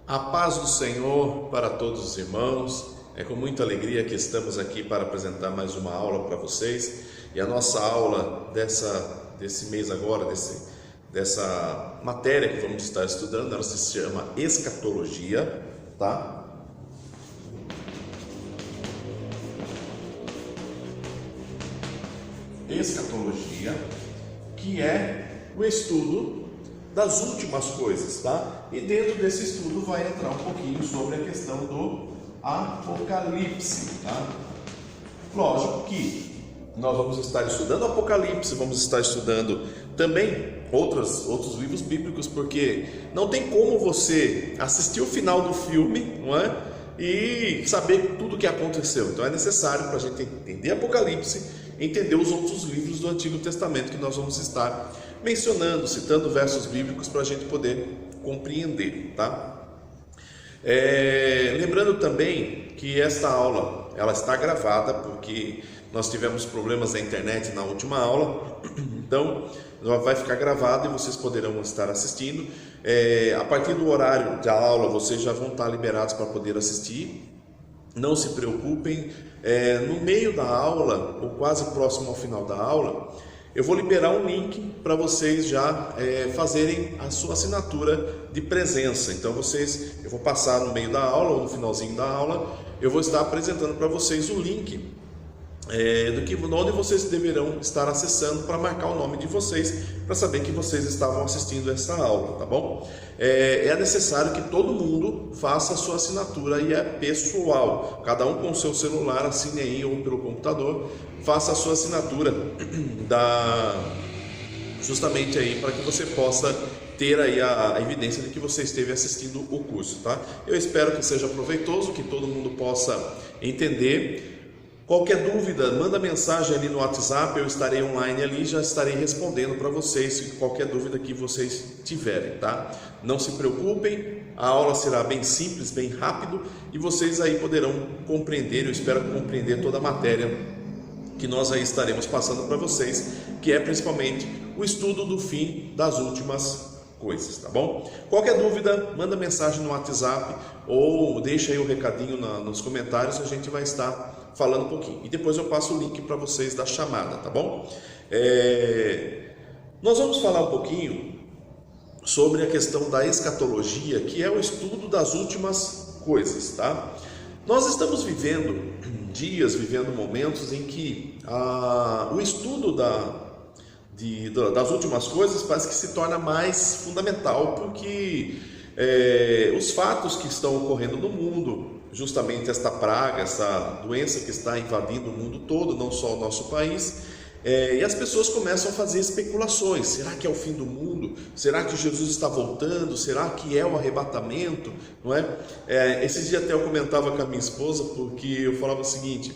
A paz do Senhor para todos os irmãos. É com muita alegria que estamos aqui para apresentar mais uma aula para vocês. E a nossa aula desse mês agora, dessa matéria que vamos estar estudando, ela se chama Escatologia, tá? Escatologia, que é o estudo das últimas coisas, tá? E dentro desse estudo vai entrar um pouquinho sobre a questão do Apocalipse, tá? Lógico que nós vamos estar estudando Apocalipse, vamos estar estudando também outros livros bíblicos, porque não tem como você assistir o final do filme, não é? E saber tudo o que aconteceu. Então é necessário para a gente entender Apocalipse, entender os outros livros do Antigo Testamento que nós vamos estar mencionando, citando versos bíblicos para a gente poder compreender, tá? Lembrando também que esta aula ela está gravada, porque nós tivemos problemas na internet na última aula, então ela vai ficar gravada e vocês poderão estar assistindo. A partir do horário da aula vocês já vão estar liberados para poder assistir. Não se preocupem, no meio da aula, ou quase próximo ao final da aula, eu vou liberar um link para vocês já fazerem a sua assinatura de presença. Então eu vou passar no meio da aula ou no finalzinho da aula, eu vou estar apresentando para vocês o link onde vocês deverão estar acessando para marcar o nome de vocês, para saber que vocês estavam assistindo essa aula, tá bom? É necessário que todo mundo faça a sua assinatura e é pessoal, cada um com o seu celular, assine aí ou pelo computador, faça a sua assinatura justamente aí para que você possa ter aí a evidência de que você esteve assistindo o curso, tá? Eu espero que seja proveitoso, que todo mundo possa entender. Qualquer dúvida, manda mensagem ali no WhatsApp, eu estarei online ali e já estarei respondendo para vocês, qualquer dúvida que vocês tiverem, tá? Não se preocupem, a aula será bem simples, bem rápido e vocês aí poderão compreender, eu espero compreender toda a matéria que nós aí estaremos passando para vocês, que é principalmente o estudo do fim das últimas coisas, tá bom? Qualquer dúvida, manda mensagem no WhatsApp ou deixa aí o recadinho nos comentários, a gente vai estar falando um pouquinho. E depois eu passo o link para vocês da chamada, tá bom? Nós vamos falar um pouquinho sobre a questão da escatologia, que é o estudo das últimas coisas, tá? Nós estamos vivendo momentos em que o estudo das últimas coisas parece que se torna mais fundamental, porque os fatos que estão ocorrendo no mundo, justamente esta praga, essa doença que está invadindo o mundo todo, não só o nosso país, e as pessoas começam a fazer especulações. Será que é o fim do mundo? Será que Jesus está voltando? Será que é o arrebatamento? Não é? Esses dias até eu comentava com a minha esposa, porque eu falava o seguinte: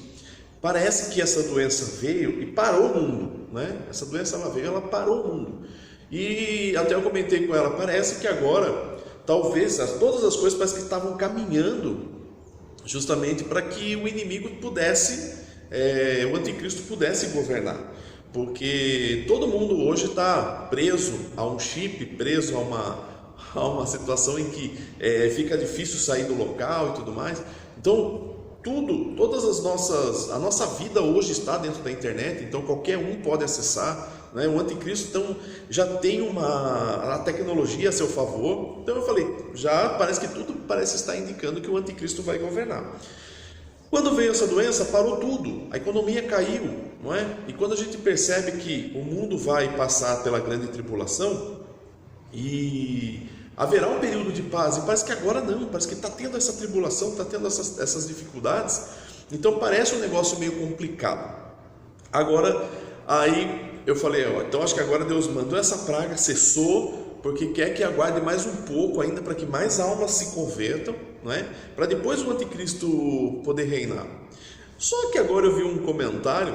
parece que essa doença veio e parou o mundo, né? Essa doença ela parou o mundo. E até eu comentei com ela, parece que agora, talvez, todas as coisas parece que estavam caminhando justamente para que o inimigo pudesse, o anticristo pudesse governar, porque todo mundo hoje está preso a um chip, preso a uma situação em que fica difícil sair do local e tudo mais. Então a nossa vida hoje está dentro da internet, então qualquer um pode acessar, né? O anticristo então já tem a tecnologia a seu favor. Então eu falei, já parece que tudo parece estar indicando que o anticristo vai governar. Quando veio essa doença, parou tudo, a economia caiu, não é? E quando a gente percebe que o mundo vai passar pela grande tribulação e haverá um período de paz, e parece que agora não, parece que está tendo essa tribulação, está tendo essas dificuldades, então parece um negócio meio complicado. Agora, aí eu falei, então acho que agora Deus mandou essa praga, cessou, porque quer que aguarde mais um pouco ainda para que mais almas se convertam, não é? Para depois o anticristo poder reinar. Só que agora eu vi um comentário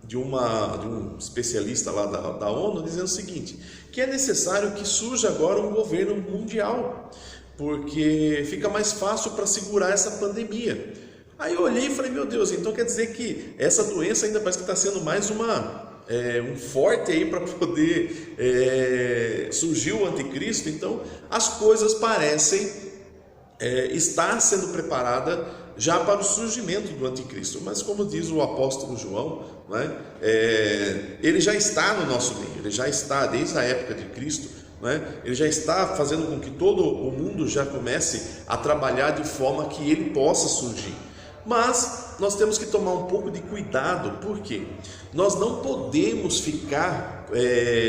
de um especialista lá da ONU dizendo o seguinte, que é necessário que surja agora um governo mundial, porque fica mais fácil para segurar essa pandemia. Aí eu olhei e falei, meu Deus, então quer dizer que essa doença ainda parece que está sendo mais um forte aí para poder surgir o anticristo. Então as coisas parecem está sendo preparada já para o surgimento do anticristo. Mas como diz o apóstolo João, né, ele já está no nosso meio, ele já está desde a época de Cristo, né, ele já está fazendo com que todo o mundo já comece a trabalhar de forma que ele possa surgir. Mas nós temos que tomar um pouco de cuidado, porque nós não podemos ficar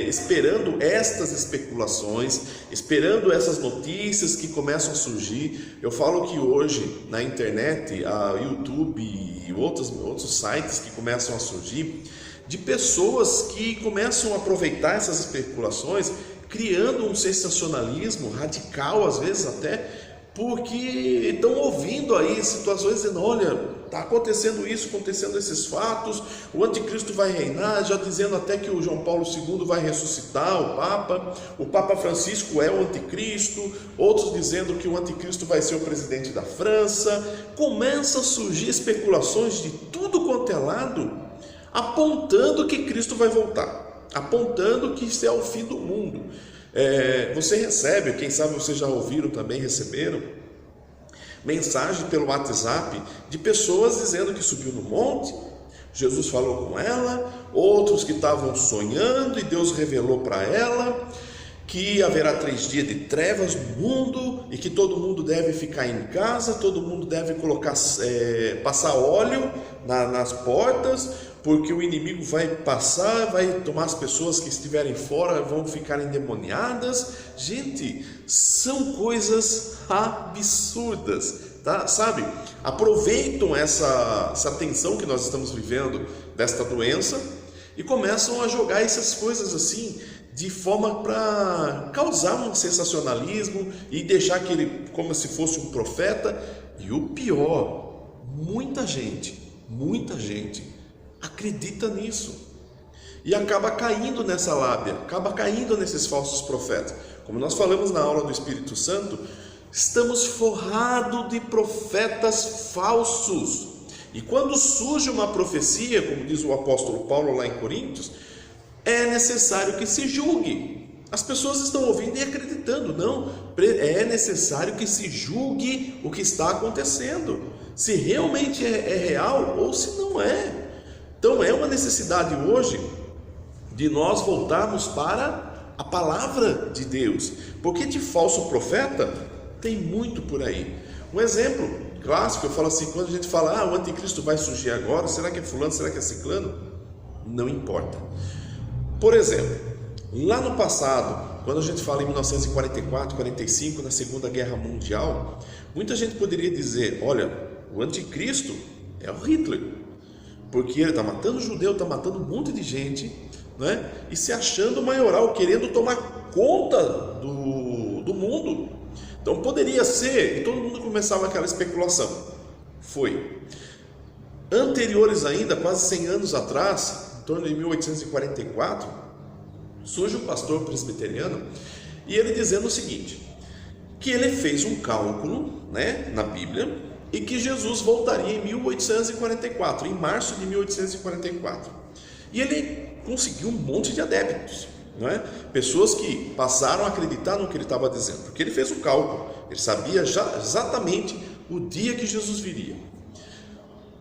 esperando estas especulações, esperando essas notícias que começam a surgir. Eu falo que hoje na internet, a YouTube e outros sites que começam a surgir, de pessoas que começam a aproveitar essas especulações, criando um sensacionalismo radical, às vezes até, porque estão ouvindo aí situações dizendo, olha, está acontecendo isso, acontecendo esses fatos, o anticristo vai reinar, já dizendo até que o João Paulo II vai ressuscitar o Papa Francisco é o anticristo, outros dizendo que o anticristo vai ser o presidente da França. Começa a surgir especulações de tudo quanto é lado, apontando que Cristo vai voltar, apontando que isso é o fim do mundo. Você recebe, quem sabe vocês já ouviram também, receberam mensagem pelo WhatsApp de pessoas dizendo que subiu no monte, Jesus falou com ela, outros que estavam sonhando e Deus revelou para ela que haverá 3 dias de trevas no mundo e que todo mundo deve ficar em casa, todo mundo deve passar óleo nas portas, porque o inimigo vai passar, vai tomar as pessoas que estiverem fora, vão ficar endemoniadas. Gente, são coisas absurdas, tá? Sabe? Aproveitam essa tensão que nós estamos vivendo desta doença e começam a jogar essas coisas assim, de forma para causar um sensacionalismo e deixar que ele como se fosse um profeta. E o pior, muita gente acredita nisso e acaba caindo nessa lábia, acaba caindo nesses falsos profetas. Como nós falamos na aula do Espírito Santo, estamos forrados de profetas falsos, e quando surge uma profecia, como diz o apóstolo Paulo lá em Coríntios, é necessário que se julgue. As pessoas estão ouvindo e acreditando, não, é necessário que se julgue o que está acontecendo, se realmente é real ou se não é. Então é uma necessidade hoje de nós voltarmos para a palavra de Deus, porque de falso profeta tem muito por aí. Um exemplo clássico, eu falo assim, quando a gente fala, o anticristo vai surgir agora, será que é fulano, será que é ciclano? Não importa. Por exemplo, lá no passado, quando a gente fala em 1944, 45, na Segunda Guerra Mundial, muita gente poderia dizer, olha, o anticristo é o Hitler, porque ele está matando judeu, está matando um monte de gente, né? E se achando maioral, querendo tomar conta do mundo. Então poderia ser, e todo mundo começava aquela especulação. Foi. Anteriores ainda, quase 100 anos atrás, em torno de 1844, surge um pastor presbiteriano, e ele dizendo o seguinte, que ele fez um cálculo, né, na Bíblia, e que Jesus voltaria em 1844, em março de 1844. E ele conseguiu um monte de adeptos, não é? Pessoas que passaram a acreditar no que ele estava dizendo, porque ele fez o cálculo, ele sabia já exatamente o dia que Jesus viria.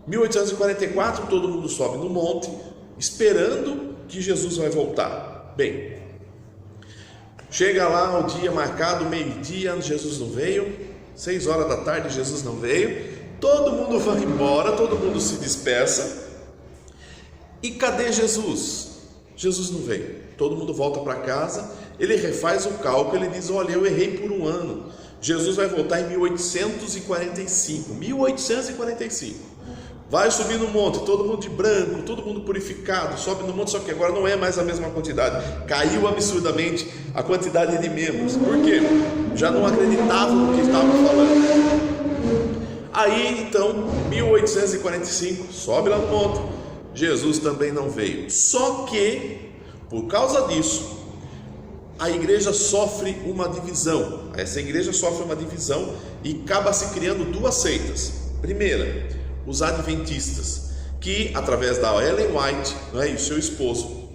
1844, todo mundo sobe no monte, esperando que Jesus vai voltar. Bem, chega lá o dia marcado, meio-dia, Jesus não veio. 6 horas da tarde, Jesus não veio, todo mundo vai embora, todo mundo se dispersa, e cadê Jesus? Jesus não veio, todo mundo volta para casa, ele refaz o cálculo, ele diz, olha, eu errei por 1 ano, Jesus vai voltar em 1845, vai subir no monte, todo mundo de branco, todo mundo purificado, sobe no monte, só que agora não é mais a mesma quantidade, caiu absurdamente a quantidade de membros, por quê? Já não acreditavam no que estavam falando. Aí então, 1845, sobe lá no monte, Jesus também não veio, só que, por causa disso, a igreja sofre uma divisão, essa igreja sofre uma divisão e acaba se criando 2 seitas. Primeira, os adventistas, que através da Ellen White, né, e o seu esposo,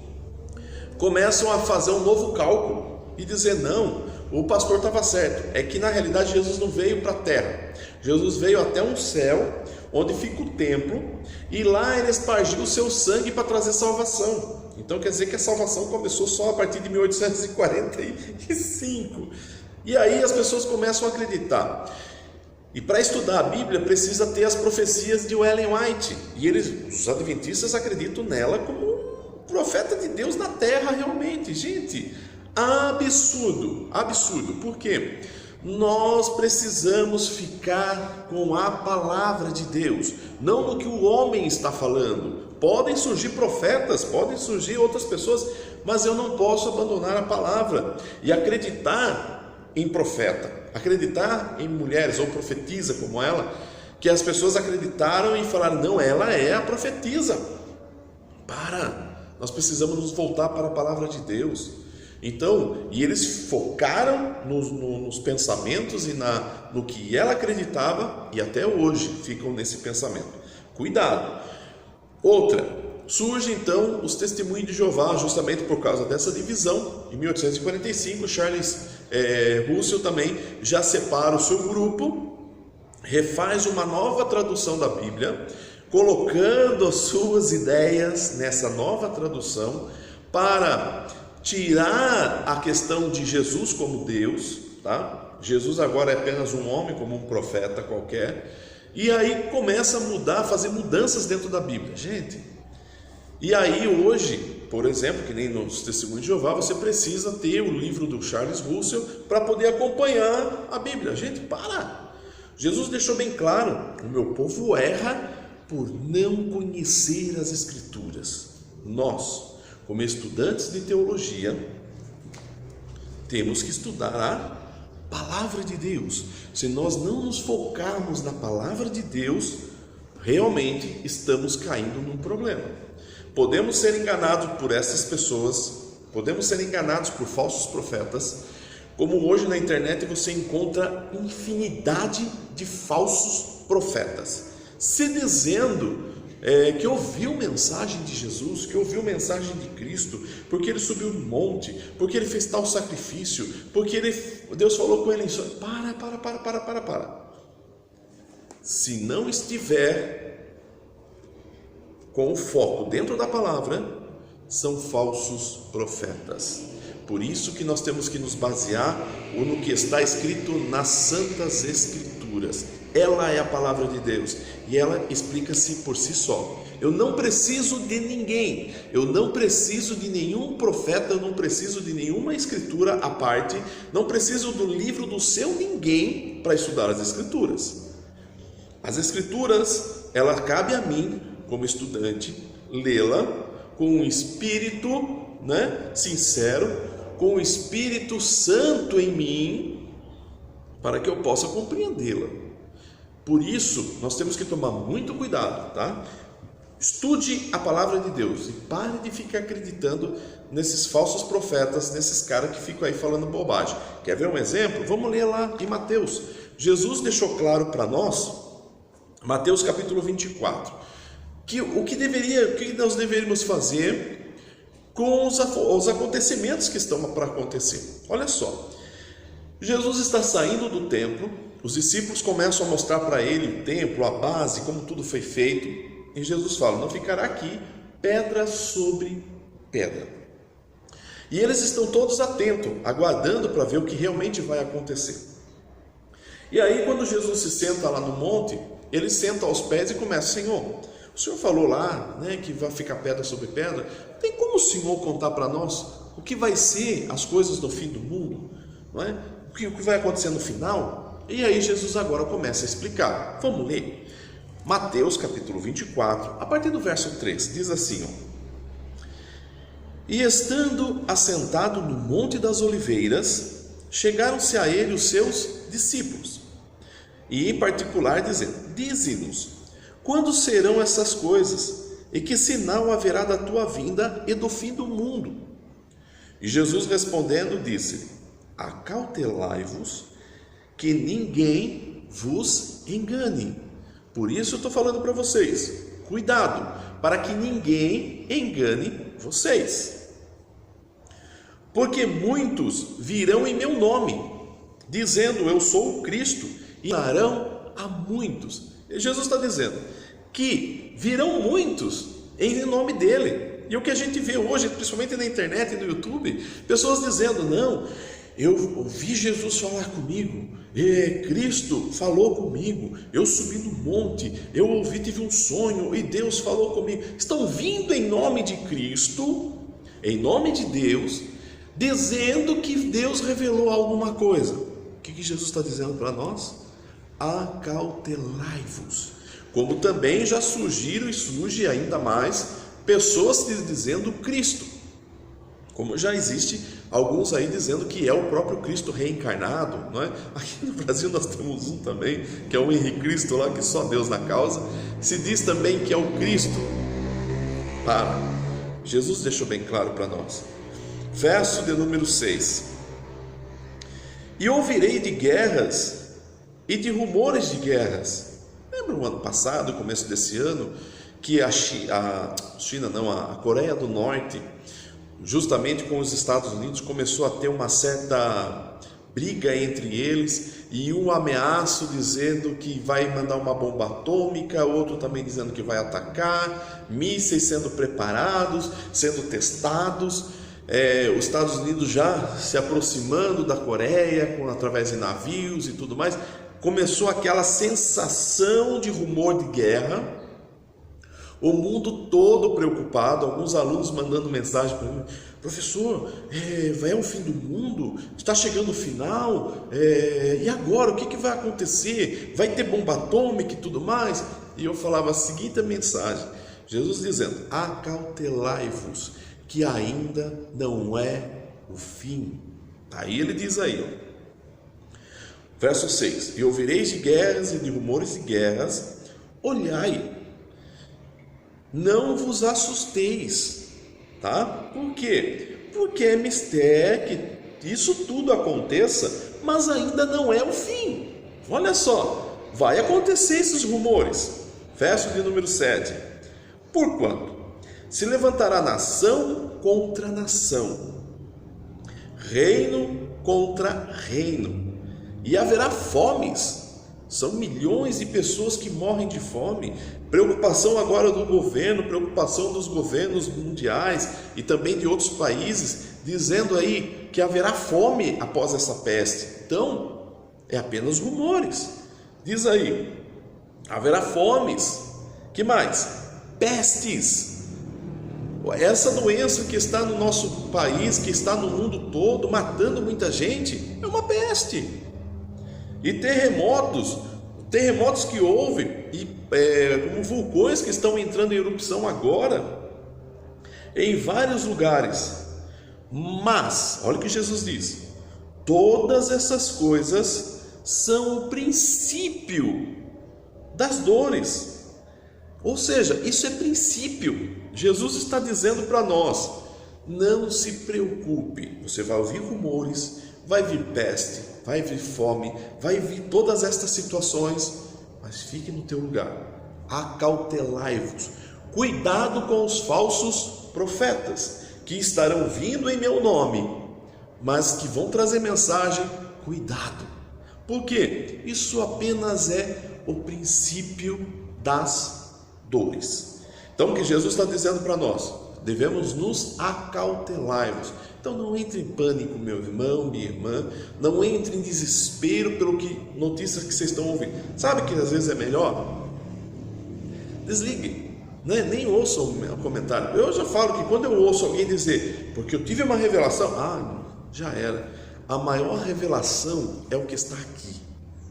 começam a fazer um novo cálculo e dizer, não, o pastor estava certo. É que na realidade Jesus não veio para a terra. Jesus veio até um céu, onde fica o templo, e lá ele espargiu o seu sangue para trazer salvação. Então quer dizer que a salvação começou só a partir de 1845. E aí as pessoas começam a acreditar. E para estudar a Bíblia precisa ter as profecias de Ellen White. E os adventistas acreditam nela como um profeta de Deus na terra realmente. Gente, absurdo, absurdo. Por quê? Nós precisamos ficar com a palavra de Deus, não no que o homem está falando. Podem surgir profetas, podem surgir outras pessoas, mas eu não posso abandonar a palavra e acreditar em profeta, acreditar em mulheres ou profetisa como ela, que as pessoas acreditaram e falaram, não, ela é a profetisa. Nós precisamos nos voltar para a palavra de Deus. Então, e eles focaram nos pensamentos e no que ela acreditava, e até hoje ficam nesse pensamento. Cuidado. Outra, surge então os testemunhos de Jeová, justamente por causa dessa divisão. Em 1845, Charles Russell também já separa o seu grupo, refaz uma nova tradução da Bíblia, colocando as suas ideias nessa nova tradução para tirar a questão de Jesus como Deus, tá? Jesus agora é apenas um homem, como um profeta qualquer, e aí começa a mudar, fazer mudanças dentro da Bíblia, gente. E aí hoje, por exemplo, que nem nos Testemunhos de Jeová, você precisa ter o livro do Charles Russell para poder acompanhar a Bíblia. Gente, Jesus deixou bem claro, o meu povo erra por não conhecer as Escrituras. Nós, como estudantes de teologia, temos que estudar a palavra de Deus. Se nós não nos focarmos na palavra de Deus, realmente estamos caindo num problema. Podemos ser enganados por essas pessoas, podemos ser enganados por falsos profetas, como hoje na internet você encontra infinidade de falsos profetas, se dizendo que ouviu mensagem de Jesus, que ouviu mensagem de Cristo, porque ele subiu no monte, porque ele fez tal sacrifício, porque Deus falou com ele. Para. Se não estiver com o foco dentro da palavra, são falsos profetas. Por isso que nós temos que nos basear no que está escrito nas Santas Escrituras. Ela é a palavra de Deus e ela explica-se por si só. Eu não preciso de ninguém, eu não preciso de nenhum profeta, eu não preciso de nenhuma escritura à parte, não preciso do livro do seu ninguém para estudar as Escrituras. As Escrituras, ela cabe a mim, como estudante, lê-la com um espírito sincero, com o Espírito Santo em mim, para que eu possa compreendê-la. Por isso, nós temos que tomar muito cuidado, tá? Estude a palavra de Deus e pare de ficar acreditando nesses falsos profetas, nesses caras que ficam aí falando bobagem. Quer ver um exemplo? Vamos ler lá em Mateus. Jesus deixou claro para nós, Mateus capítulo 24, o que nós deveríamos fazer com os acontecimentos que estão para acontecer. Olha só, Jesus está saindo do templo, os discípulos começam a mostrar para ele o templo, a base, como tudo foi feito, e Jesus fala, não ficará aqui pedra sobre pedra. E eles estão todos atentos, aguardando para ver o que realmente vai acontecer. E aí quando Jesus se senta lá no monte, ele senta aos pés e começa, Senhor, o Senhor falou lá, que vai ficar pedra sobre pedra, tem como o Senhor contar para nós o que vai ser as coisas no fim do mundo? Não é? O que vai acontecer no final? E aí Jesus agora começa a explicar. Vamos ler? Mateus capítulo 24, a partir do verso 3, diz assim, E estando assentado no Monte das Oliveiras, chegaram-se a ele os seus discípulos, e em particular dizendo, Dize-nos, quando serão essas coisas? E que sinal haverá da tua vinda e do fim do mundo? E Jesus respondendo disse, Acautelai-vos, que ninguém vos engane. Por isso eu estou falando para vocês, cuidado, para que ninguém engane vocês. porque muitos virão em meu nome, dizendo eu sou o Cristo, e enganarão a muitos. E Jesus está dizendo que virão muitos em nome dele. E o que a gente vê hoje, principalmente na internet e no YouTube, pessoas dizendo, não, eu ouvi Jesus falar comigo, Cristo falou comigo, eu subi no monte, eu ouvi, tive um sonho e Deus falou comigo. Estão vindo em nome de Cristo, em nome de Deus, dizendo que Deus revelou alguma coisa. O que Jesus está dizendo para nós? Acautelai-vos. Como também já surgiram e surge ainda mais pessoas dizendo Cristo, como já existe alguns aí dizendo que é o próprio Cristo reencarnado, não é? Aqui no Brasil nós temos um também, que é o Henrique Cristo lá, que só Deus na causa. Se diz também que é o Cristo. Jesus deixou bem claro para nós. Verso de número 6. E ouvirei de guerras e de rumores de guerras. Lembra o ano passado, começo desse ano, que a Coreia do Norte, justamente com os Estados Unidos, começou a ter uma certa briga entre eles, e um ameaço dizendo que vai mandar uma bomba atômica, outro também dizendo que vai atacar, mísseis sendo preparados, sendo testados, os Estados Unidos já se aproximando da Coreia, através de navios e tudo mais. Começou aquela sensação de rumor de guerra, o mundo todo preocupado, alguns alunos mandando mensagem para mim, professor, é o fim do mundo, está chegando o final, e agora, o que vai acontecer? Vai ter bomba atômica e tudo mais? E eu falava a seguinte mensagem, Jesus dizendo, acautelai-vos, que ainda não é o fim. Aí ele diz aí, verso 6, e ouvireis de guerras e de rumores de guerras, olhai, não vos assusteis, tá? Por quê? Porque é mistério que isso tudo aconteça, mas ainda não é o fim. Olha só, vai acontecer esses rumores. Verso de número 7. Porquanto se levantará nação contra nação, reino contra reino, e haverá fomes. São milhões de pessoas que morrem de fome. Preocupação agora do governo, preocupação dos governos mundiais e também de outros países, dizendo aí que haverá fome após essa peste. Então, é apenas rumores. Diz aí, haverá fomes. Que mais? Pestes. Essa doença que está no nosso país, que está no mundo todo, matando muita gente, é uma peste. E terremotos que houve, e como vulcões que estão entrando em erupção agora, em vários lugares. Mas, olha o que Jesus diz, todas essas coisas são o princípio das dores. Ou seja, isso é princípio. Jesus está dizendo para nós, não se preocupe, você vai ouvir rumores, vai vir peste, vai vir fome, vai vir todas estas situações, mas fique no teu lugar, acautelai-vos, cuidado com os falsos profetas, que estarão vindo em meu nome, mas que vão trazer mensagem, cuidado, porque isso apenas é o princípio das dores. Então o que Jesus está dizendo para nós, devemos nos acautelarmos. Então não entre em pânico, meu irmão, minha irmã, não entre em desespero pelo que notícias que vocês estão ouvindo. Sabe que às vezes é melhor? Desligue, né? Nem ouçam o meu comentário. Eu já falo que quando eu ouço alguém dizer, porque eu tive uma revelação, já era. A maior revelação é o que está aqui,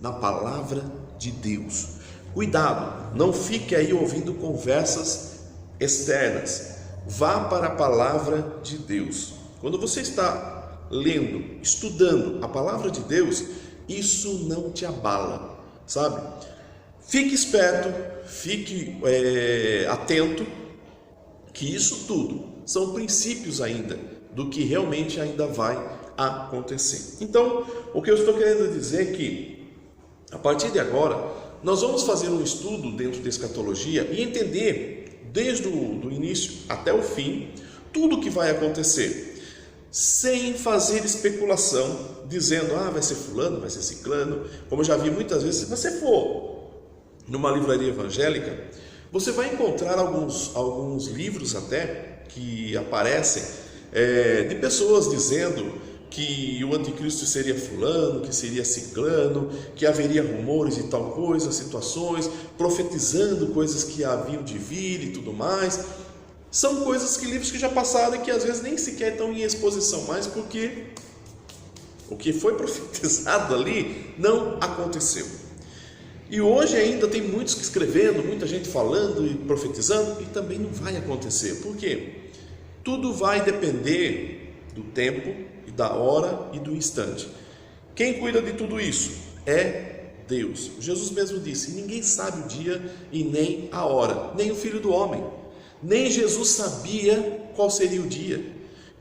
na palavra de Deus. Cuidado, não fique aí ouvindo conversas externas. Vá para a palavra de Deus. Quando você está lendo, estudando a palavra de Deus, isso não te abala, sabe? Fique esperto, fique atento, que isso tudo são princípios ainda do que realmente ainda vai acontecer. Então, o que eu estou querendo dizer é que, a partir de agora, nós vamos fazer um estudo dentro da escatologia e entender, desde o início até o fim, tudo o que vai acontecer. sem fazer especulação, dizendo, vai ser fulano, vai ser ciclano. Como eu já vi muitas vezes, se você for numa livraria evangélica, você vai encontrar alguns livros até que aparecem de pessoas dizendo que o anticristo seria fulano, que seria ciclano, que haveria rumores de tal coisa, situações, profetizando coisas que haviam de vir e tudo mais. São coisas que livros que já passaram e que às vezes nem sequer estão em exposição mais, porque o que foi profetizado ali não aconteceu. E hoje ainda tem muitos escrevendo, muita gente falando e profetizando, e também não vai acontecer. Por quê? Tudo vai depender do tempo e da hora e do instante. Quem cuida de tudo isso é Deus. Jesus mesmo disse, ninguém sabe o dia e nem a hora, nem o Filho do Homem. Nem Jesus sabia qual seria o dia,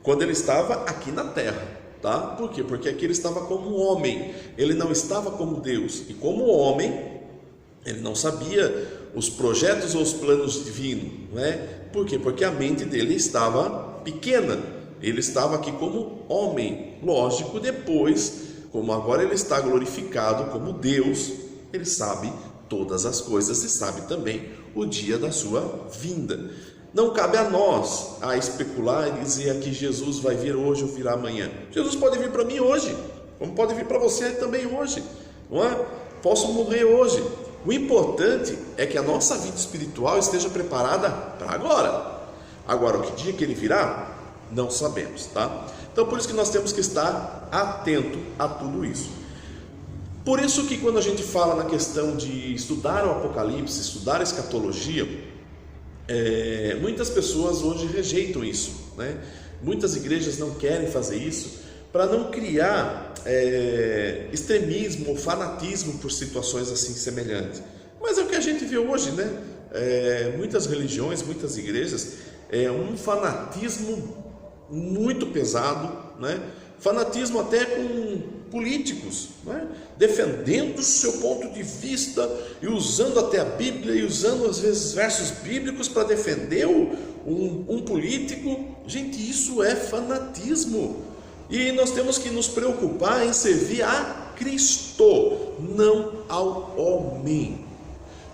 quando ele estava aqui na terra, tá? Por quê? Porque aqui ele estava como homem, ele não estava como Deus, e como homem, ele não sabia os projetos ou os planos divinos, não é? Por quê? Porque a mente dele estava pequena, ele estava aqui como homem. Lógico, depois, como agora ele está glorificado como Deus, ele sabe todas as coisas e sabe também o dia da sua vinda. Não cabe a nós a especular e dizer que Jesus vai vir hoje ou virá amanhã. Jesus pode vir para mim hoje, como pode vir para você também hoje, não é? Posso morrer hoje. O importante é que a nossa vida espiritual esteja preparada para agora. Agora, o que dia que ele virá, não sabemos, tá? Então, por isso que nós temos que estar atento a tudo isso. Por isso que quando a gente fala na questão de estudar o Apocalipse, estudar a escatologia, muitas pessoas hoje rejeitam isso, né? Muitas igrejas não querem fazer isso para não criar extremismo ou fanatismo por situações assim semelhantes. Mas é o que a gente vê hoje, né? Muitas religiões, muitas igrejas, um fanatismo muito pesado, né? Fanatismo até com políticos, né? Defendendo o seu ponto de vista e usando até a Bíblia e usando às vezes versos bíblicos para defender um político. Gente, isso é fanatismo, e nós temos que nos preocupar em servir a Cristo, não ao homem.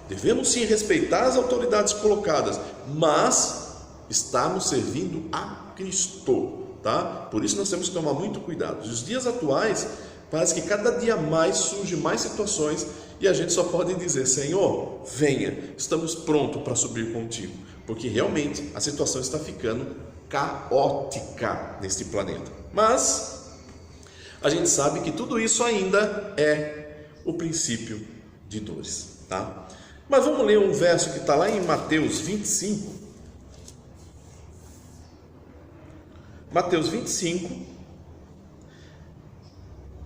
Devemos sim respeitar as autoridades colocadas, mas estamos servindo a Cristo, tá? Por isso nós temos que tomar muito cuidado. Nos dias atuais, parece que cada dia mais surgem mais situações e a gente só pode dizer, Senhor, venha, estamos prontos para subir contigo, porque realmente a situação está ficando caótica neste planeta. Mas a gente sabe que tudo isso ainda é o princípio de dores, tá? Mas vamos ler um verso que está lá em Mateus 25. Mateus 25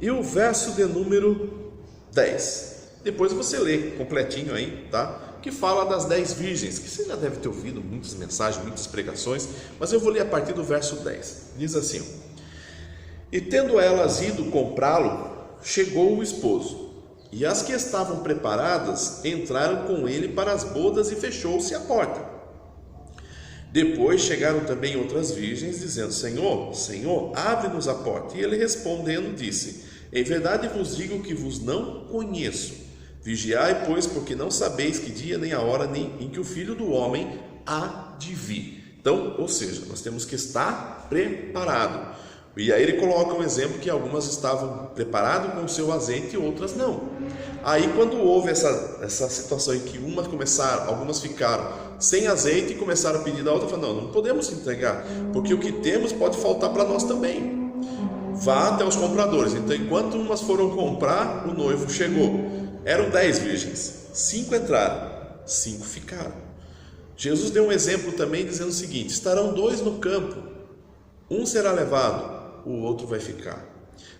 e o verso de número 10. Depois você lê completinho aí, tá? Que fala das 10 virgens, que você já deve ter ouvido muitas mensagens, muitas pregações, mas eu vou ler a partir do verso 10. Diz assim: E tendo elas ido comprá-lo, chegou o esposo, e as que estavam preparadas entraram com ele para as bodas e fechou-se a porta. Depois chegaram também outras virgens, dizendo: Senhor, Senhor, abre-nos a porta. E ele respondendo disse: Em verdade vos digo que vos não conheço. Vigiai, pois, porque não sabeis que dia nem a hora nem em que o Filho do Homem há de vir. Então, ou seja, nós temos que estar preparado. E aí ele coloca um exemplo que algumas estavam preparadas com o seu azeite e outras não. Aí quando houve essa situação em que algumas ficaram sem azeite e começaram a pedir da outra, falaram: não podemos entregar, porque o que temos pode faltar para nós também. Vá até os compradores. Então, enquanto umas foram comprar, o noivo chegou. Eram 10 virgens, 5 entraram, 5 ficaram. Jesus deu um exemplo também dizendo o seguinte: estarão 2 no campo, um será levado, o outro vai ficar.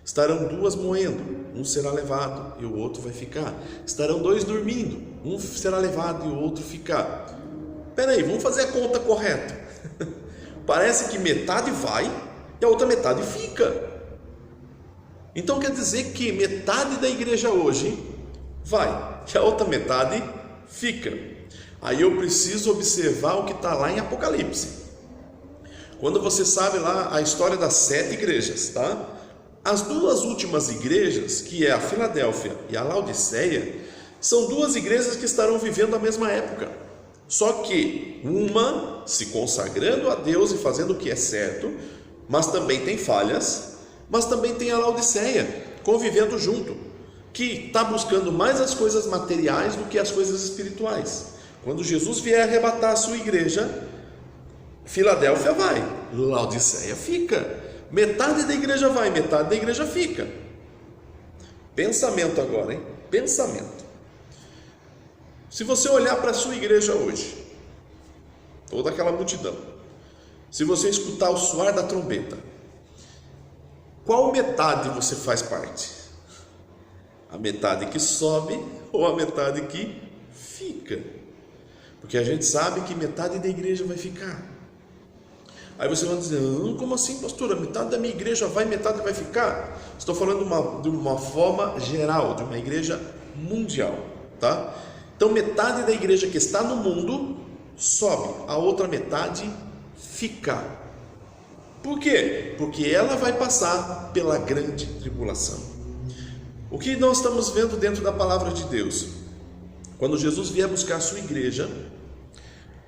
Estarão 2 moendo, um será levado e o outro vai ficar. Estarão 2 dormindo, um será levado e o outro ficar. Peraí, vamos fazer a conta correta. Parece que metade vai e a outra metade fica. Então quer dizer que metade da igreja hoje vai e a outra metade fica. Aí eu preciso observar o que está lá em Apocalipse. quando você sabe lá a história das 7 igrejas, tá? As 2 últimas igrejas, que é a Filadélfia e a Laodiceia, são 2 igrejas que estarão vivendo a mesma época. Só que uma se consagrando a Deus e fazendo o que é certo, mas também tem falhas, mas também tem a Laodiceia convivendo junto, que está buscando mais as coisas materiais do que as coisas espirituais. Quando Jesus vier arrebatar a sua igreja, Filadélfia vai, Laodiceia fica. Metade da igreja vai, metade da igreja fica. Pensamento agora, hein? Pensamento. Se você olhar para a sua igreja hoje, toda aquela multidão, se você escutar o soar da trombeta, qual metade você faz parte? A metade que sobe ou a metade que fica? Porque a gente sabe que metade da igreja vai ficar. Aí você vai dizer, como assim, pastor? A metade da minha igreja vai, metade vai ficar? Estou falando de uma forma geral, de uma igreja mundial, tá? Então metade da igreja que está no mundo sobe, a outra metade fica. Por quê? Porque ela vai passar pela grande tribulação. O que nós estamos vendo dentro da palavra de Deus? Quando Jesus vier buscar a sua igreja,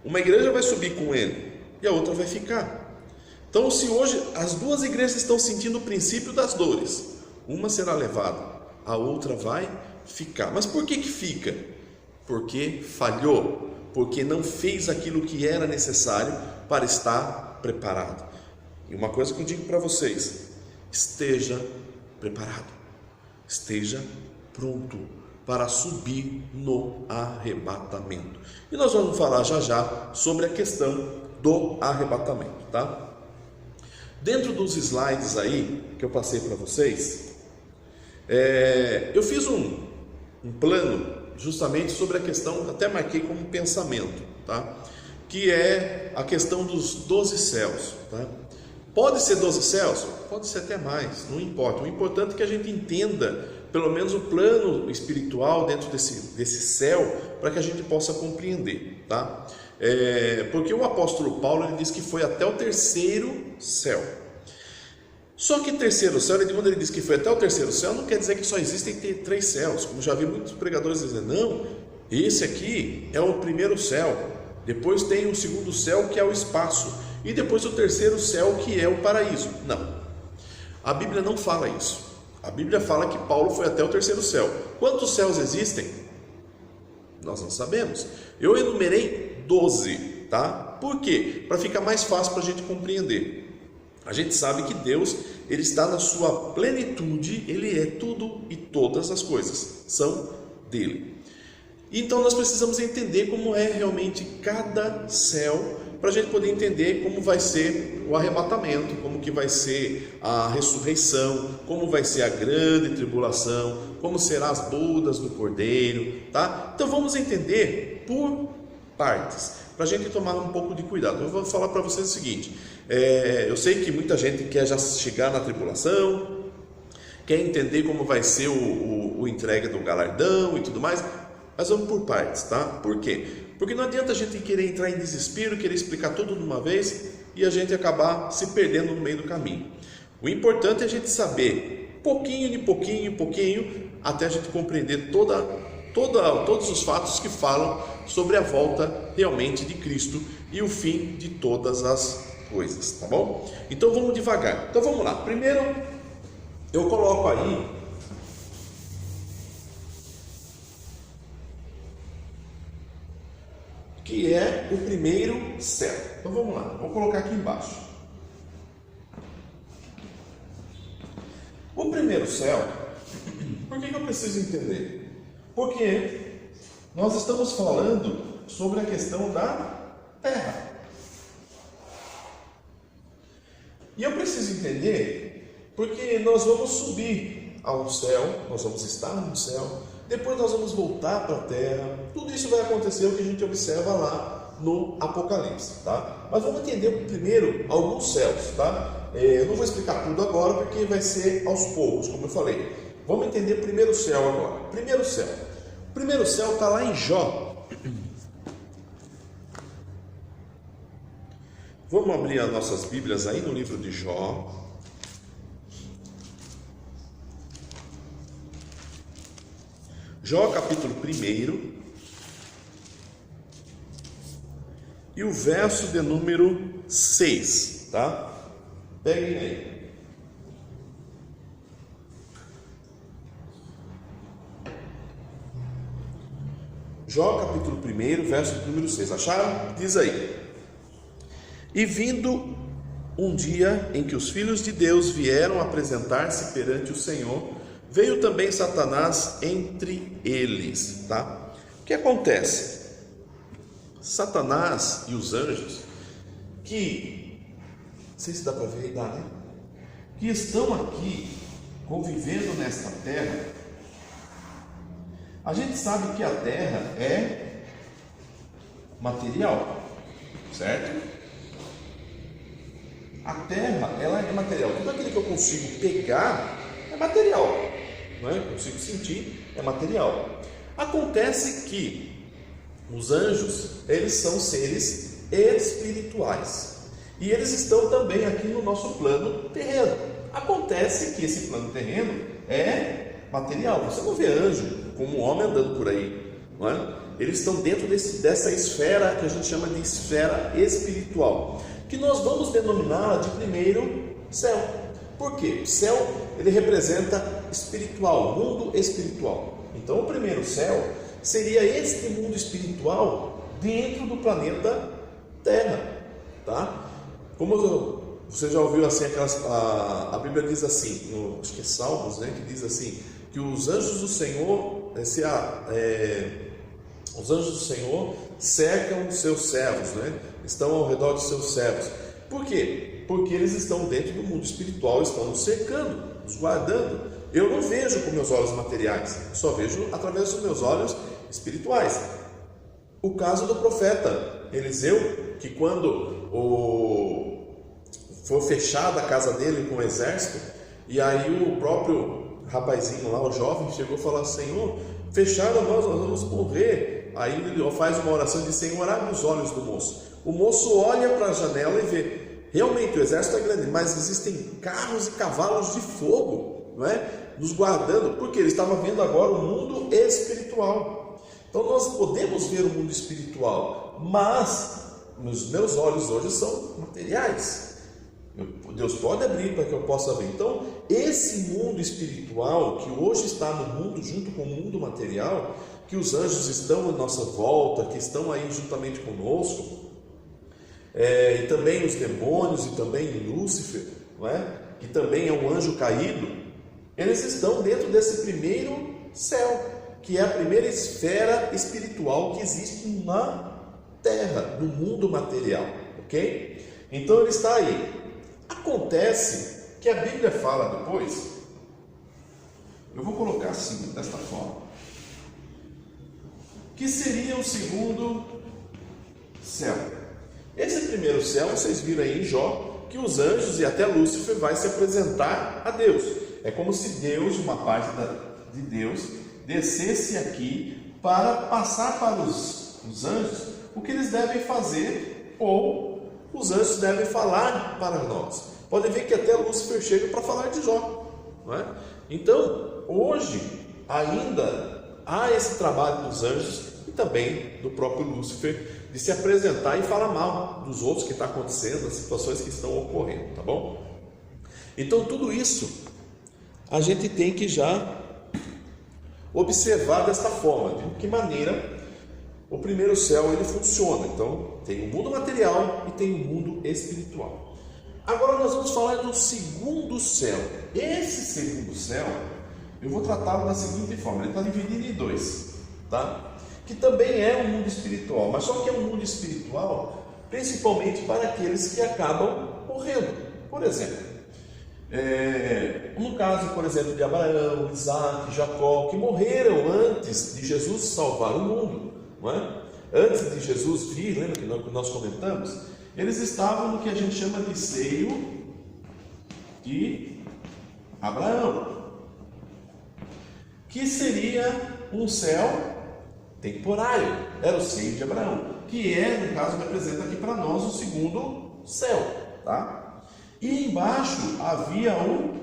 uma igreja vai subir com ele e a outra vai ficar. Então, se hoje as 2 igrejas estão sentindo o princípio das dores, uma será levada, a outra vai ficar. Mas por que fica? Porque falhou, porque não fez aquilo que era necessário para estar preparado. E uma coisa que eu digo para vocês: esteja preparado, esteja pronto para subir no arrebatamento. E nós vamos falar já sobre a questão do arrebatamento, tá? Dentro dos slides aí que eu passei para vocês, eu fiz um plano justamente sobre a questão, até marquei como pensamento, tá? Que é a questão dos 12 céus, tá? Pode ser 12 céus? Pode ser até mais, não importa. O importante é que a gente entenda pelo menos o plano espiritual dentro desse céu, para que a gente possa compreender, tá? Porque o apóstolo Paulo, ele diz que foi até o 3º céu. Só que 3º céu, quando ele diz que foi até o 3º céu, não quer dizer que só existem 3 céus, como já vi muitos pregadores dizendo, não, esse aqui é o 1º céu, depois tem o 2º céu, que é o espaço, e depois o 3º céu, que é o paraíso. Não, a Bíblia não fala isso. A Bíblia fala que Paulo foi até o 3º céu. Quantos céus existem? Nós não sabemos. Eu enumerei 12, tá? Por quê? Para ficar mais fácil para a gente compreender. A gente sabe que Deus, ele está na sua plenitude, ele é tudo e todas as coisas são dele. Então nós precisamos entender como é realmente cada céu, para a gente poder entender como vai ser o arrebatamento, como que vai ser a ressurreição, como vai ser a grande tribulação, como serão as bodas do Cordeiro, tá? Então vamos entender por partes, para a gente tomar um pouco de cuidado. Eu vou falar para vocês o seguinte, eu sei que muita gente quer já chegar na tribulação, quer entender como vai ser o entregue do galardão e tudo mais, mas vamos por partes, tá? Por quê? Porque não adianta a gente querer entrar em desespero, querer explicar tudo de uma vez e a gente acabar se perdendo no meio do caminho. O importante é a gente saber, pouquinho de pouquinho em pouquinho, até a gente compreender todos os fatos que falam sobre a volta realmente de Cristo e o fim de todas as coisas, tá bom? Então vamos devagar. Então vamos lá. Primeiro, eu coloco aí que é o 1º céu. Então vamos lá, vou colocar aqui embaixo. O 1º céu, por que eu preciso entender? Porque nós estamos falando sobre a questão da terra. E eu preciso entender porque nós vamos subir ao céu, nós vamos estar no céu, depois nós vamos voltar para a terra. Tudo isso vai acontecer, o que a gente observa lá no Apocalipse, tá? Mas vamos entender primeiro alguns céus, tá? Eu não vou explicar tudo agora, porque vai ser aos poucos, como eu falei. Vamos entender o 1º céu agora. Primeiro céu. O 1º céu está lá em Jó. Vamos abrir as nossas Bíblias aí no livro de Jó. Jó, capítulo 1, e o verso de número 6, tá? Peguem aí. Jó, capítulo 1, verso de número 6. Acharam? Diz aí: E vindo um dia em que os filhos de Deus vieram apresentar-se perante o Senhor, veio também Satanás entre eles, tá? O que acontece? Satanás e os anjos, não sei se dá para ver, dá, né? Que estão aqui convivendo nesta terra. A gente sabe que a terra é material, certo? A terra, ela é material. Tudo aquilo que eu consigo pegar é material, não é? Eu consigo sentir, é material. Acontece que os anjos, eles são seres espirituais e eles estão também aqui no nosso plano terreno. Acontece que esse plano terreno é material. Você não vê anjo como um homem andando por aí, não é? Eles estão dentro dessa esfera que a gente chama de esfera espiritual, que nós vamos denominar de primeiro céu. Por quê? O céu, ele representa espiritual, mundo espiritual. Então o primeiro céu seria este mundo espiritual dentro do planeta Terra, tá? Como você já ouviu assim, a Bíblia diz assim, acho que é Salmos, né, que diz assim, que os anjos do Senhor, os anjos do Senhor cercam os seus servos, né? Estão ao redor dos seus servos. Por quê? Porque eles estão dentro do mundo espiritual, estão nos cercando, nos guardando. Eu não vejo com meus olhos materiais, só vejo através dos meus olhos espirituais. O caso do profeta Eliseu, que quando foi fechada a casa dele com o exército, e aí o próprio rapazinho lá, o jovem, chegou e falou: Senhor, fecharam nós vamos morrer. Aí ele faz uma oração e diz: Senhor, abre os olhos do moço. O moço olha para a janela e vê, realmente o exército é grande, mas existem carros e cavalos de fogo, não é? Nos guardando, porque ele estava vendo agora o mundo espiritual. Então nós podemos ver o mundo espiritual, mas os meus olhos hoje são materiais. Deus pode abrir para que eu possa ver. Então esse mundo espiritual que hoje está no mundo junto com o mundo material, que os anjos estão à nossa volta, que estão aí juntamente conosco, e também os demônios, e também Lúcifer, não é? Que também é um anjo caído, eles estão dentro desse primeiro céu, que é a primeira esfera espiritual que existe na Terra, no mundo material, ok? Então ele está aí. Acontece que a Bíblia fala depois, eu vou colocar assim, desta forma, que seria o segundo céu. Esse primeiro céu, vocês viram aí em Jó, que os anjos e até Lúcifer vai se apresentar a Deus. É como se Deus, uma parte de Deus, descesse aqui para passar para os anjos o que eles devem fazer, ou os anjos devem falar para nós. Podem ver que até Lúcifer chega para falar de Jó, não é? Então, hoje ainda há esse trabalho dos anjos e também do próprio Lúcifer de se apresentar e falar mal dos outros que está acontecendo, das situações que estão ocorrendo, tá bom? Então tudo isso a gente tem que já observar desta forma, de que maneira o primeiro céu ele funciona. Então tem o mundo material e tem o mundo espiritual. Agora nós vamos falar do segundo céu. Esse segundo céu eu vou tratá-lo da seguinte forma: ele está dividido em dois, tá? Que também é um mundo espiritual, mas só que é um mundo espiritual principalmente para aqueles que acabam morrendo. Por exemplo, no caso, por exemplo, de Abraão, Isaac, Jacó, que morreram antes de Jesus salvar o mundo, não é? Antes de Jesus vir, lembra que nós comentamos? Eles estavam no que a gente chama de seio de Abraão, que seria um céu temporário, era o seio de Abraão, que no caso representa aqui para nós o segundo céu, tá? E embaixo havia o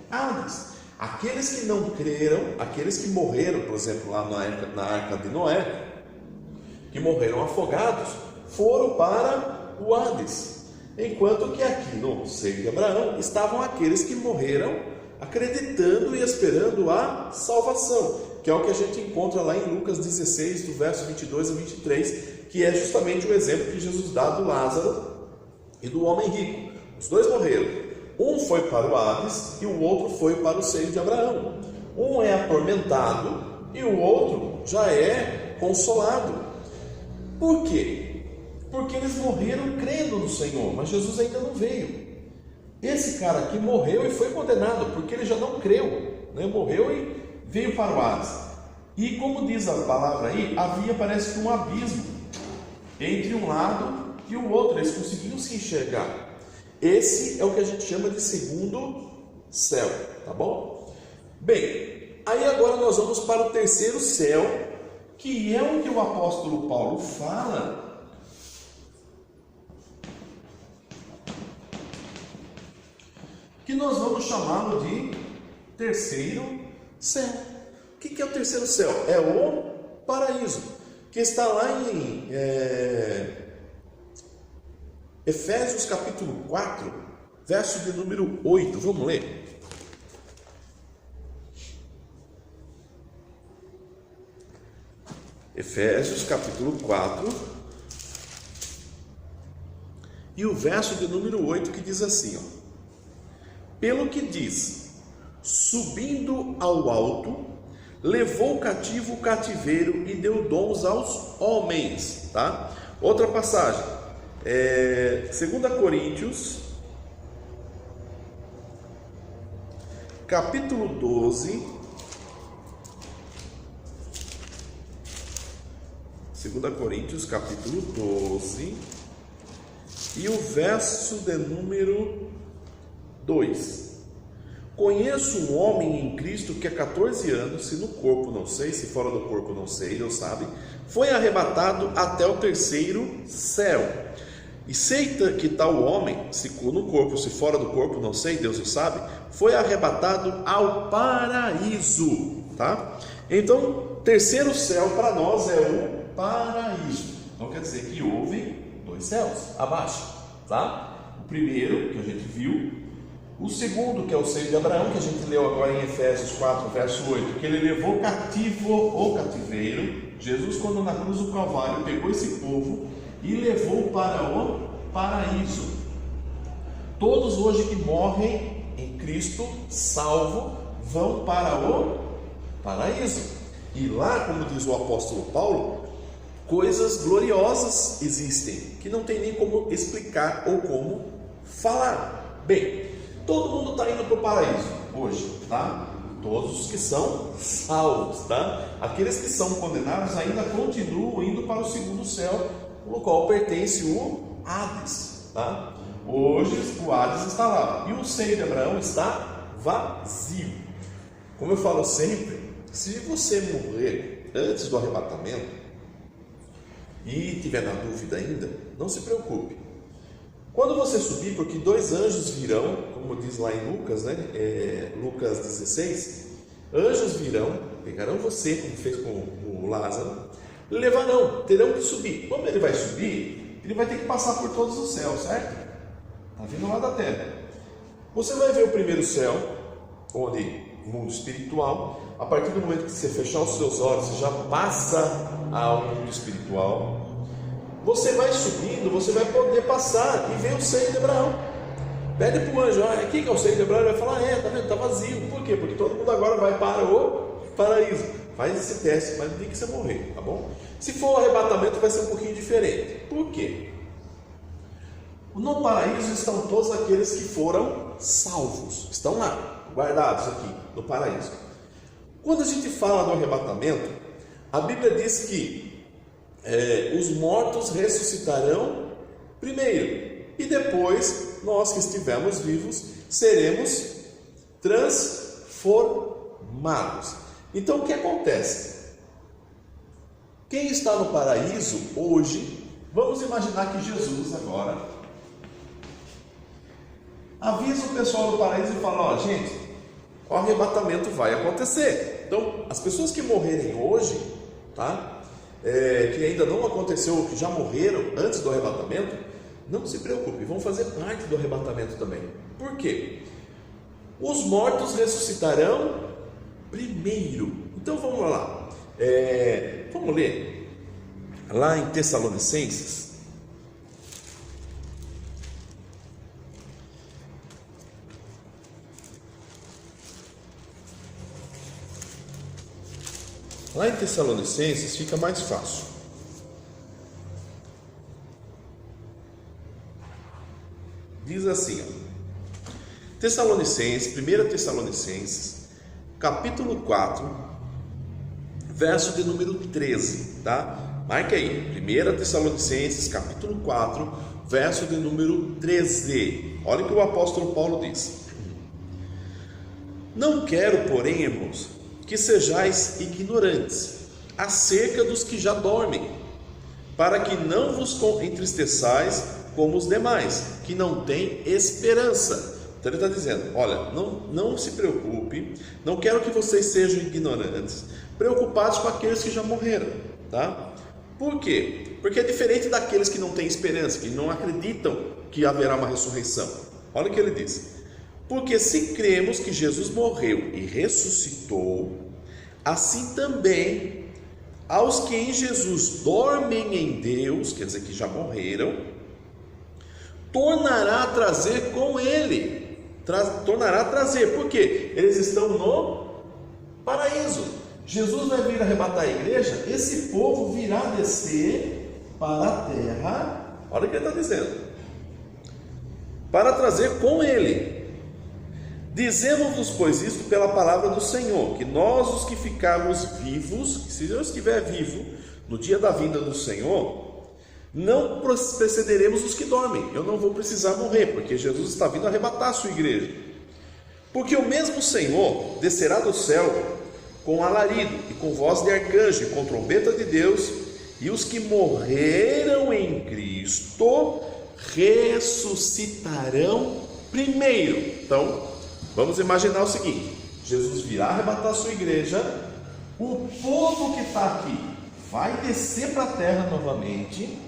Hades. Aqueles que não creram, aqueles que morreram, por exemplo, lá na arca de Noé, que morreram afogados, foram para o Hades. Enquanto que aqui no seio de Abraão estavam aqueles que morreram acreditando e esperando a salvação, que é o que a gente encontra lá em Lucas 16, do verso 22 a 23, que é justamente o exemplo que Jesus dá do Lázaro e do homem rico. Os dois morreram. Um foi para o Hades e o outro foi para o seio de Abraão. Um é atormentado e o outro já é consolado. Por quê? Porque eles morreram crendo no Senhor, mas Jesus ainda não veio. Esse cara aqui morreu e foi condenado, porque ele já não creu, né? Morreu e veio para o Hades. E como diz a palavra aí, havia, parece que um abismo entre um lado e o outro, eles conseguiam se enxergar. Esse é o que a gente chama de segundo céu, tá bom? Bem, aí agora nós vamos para o terceiro céu, que é o que o apóstolo Paulo fala que nós vamos chamá-lo de terceiro céu. O que é o terceiro céu? É o paraíso, que está lá em Efésios capítulo 4, verso de número 8. Vamos ler? Efésios capítulo 4 e o verso de número 8, que diz assim, ó: pelo que diz, subindo ao alto, levou cativo o cativeiro e deu dons aos homens, tá? Outra passagem, 2 Coríntios, capítulo 12, 2 Coríntios, capítulo 12, e o verso de número 2. Conheço um homem em Cristo que há 14 anos, se no corpo não sei, se fora do corpo não sei, Deus sabe, foi arrebatado até o terceiro céu. E sei que tal homem, se no corpo, se fora do corpo, não sei, Deus o sabe, foi arrebatado ao paraíso, tá? Então, terceiro céu para nós é o paraíso. Então quer dizer que houve dois céus abaixo, tá? O primeiro, que a gente viu, o segundo, que é o seio de Abraão, que a gente leu agora em Efésios 4, verso 8, que ele levou cativo o cativeiro. Jesus, quando na cruz do Calvário, pegou esse povo e levou para o paraíso. Todos hoje que morrem em Cristo, salvo, vão para o paraíso. E lá, como diz o apóstolo Paulo, coisas gloriosas existem, que não tem nem como explicar ou como falar. Bem, todo mundo está indo para o paraíso hoje, tá? Todos os que são salvos, tá? Aqueles que são condenados ainda continuam indo para o segundo céu, no qual pertence o Hades, tá? Hoje o Hades está lá e o seio de Abraão está vazio. Como eu falo sempre, se você morrer antes do arrebatamento e tiver na dúvida ainda, não se preocupe. Quando você subir, porque dois anjos virão, como diz lá em Lucas, né? Lucas 16, anjos virão, pegarão você, como fez com o Lázaro, levarão, terão que subir. Como ele vai subir, ele vai ter que passar por todos os céus, certo? Está vindo lá da terra. Você vai ver o primeiro céu, onde o mundo espiritual, a partir do momento que você fechar os seus olhos, você já passa ao mundo espiritual. Você vai subindo, você vai poder passar e ver o seio de Abraão. Pede para o anjo, aqui que é o seio de Abraão, ele vai falar, tá vendo, está vazio. Por quê? Porque todo mundo agora vai para o paraíso. Faz esse teste, mas não tem que você morrer, tá bom? Se for o arrebatamento, vai ser um pouquinho diferente. Por quê? No paraíso estão todos aqueles que foram salvos. Estão lá, guardados aqui, no paraíso. Quando a gente fala do arrebatamento, a Bíblia diz que os mortos ressuscitarão primeiro, e depois nós que estivermos vivos seremos transformados. Então o que acontece? Quem está no paraíso hoje, vamos imaginar que Jesus agora avisa o pessoal do paraíso e fala: ó, gente, o arrebatamento vai acontecer. Então, as pessoas que morrerem hoje, tá? Que ainda não aconteceu, que já morreram antes do arrebatamento, não se preocupe, vão fazer parte do arrebatamento também. Por quê? Os mortos ressuscitarão primeiro. Então vamos lá. Vamos ler lá em Tessalonicenses. Lá em Tessalonicenses fica mais fácil. Diz assim, ó, Tessalonicenses, 1 Tessalonicenses, capítulo 4, verso de número 13, tá? Marca aí, 1 Tessalonicenses, capítulo 4, verso de número 13. Olha o que o apóstolo Paulo diz: não quero, porém, irmãos, que sejais ignorantes acerca dos que já dormem, para que não vos entristeçais como os demais, que não têm esperança. Então ele está dizendo: olha, não se preocupe, não quero que vocês sejam ignorantes, preocupados com aqueles que já morreram, tá? Por quê? Porque é diferente daqueles que não têm esperança, que não acreditam que haverá uma ressurreição. Olha o que ele diz: porque se cremos que Jesus morreu e ressuscitou, assim também aos que em Jesus dormem em Deus, quer dizer que já morreram, tornará a trazer com ele. Tornará a trazer, porque eles estão no paraíso. Jesus vai vir arrebatar a igreja, esse povo virá descer para a terra. Olha o que ele está dizendo: para trazer com ele. Dizemos-vos, pois, isto pela palavra do Senhor, que nós, os que ficarmos vivos, se eu estiver vivo no dia da vinda do Senhor, não precederemos os que dormem. Eu não vou precisar morrer, porque Jesus está vindo arrebatar a sua igreja. Porque o mesmo Senhor descerá do céu com alarido e com voz de arcanjo e com trombeta de Deus, e os que morreram em Cristo ressuscitarão primeiro. Então, vamos imaginar o seguinte: Jesus virá arrebatar a sua igreja, o povo que está aqui vai descer para a terra novamente,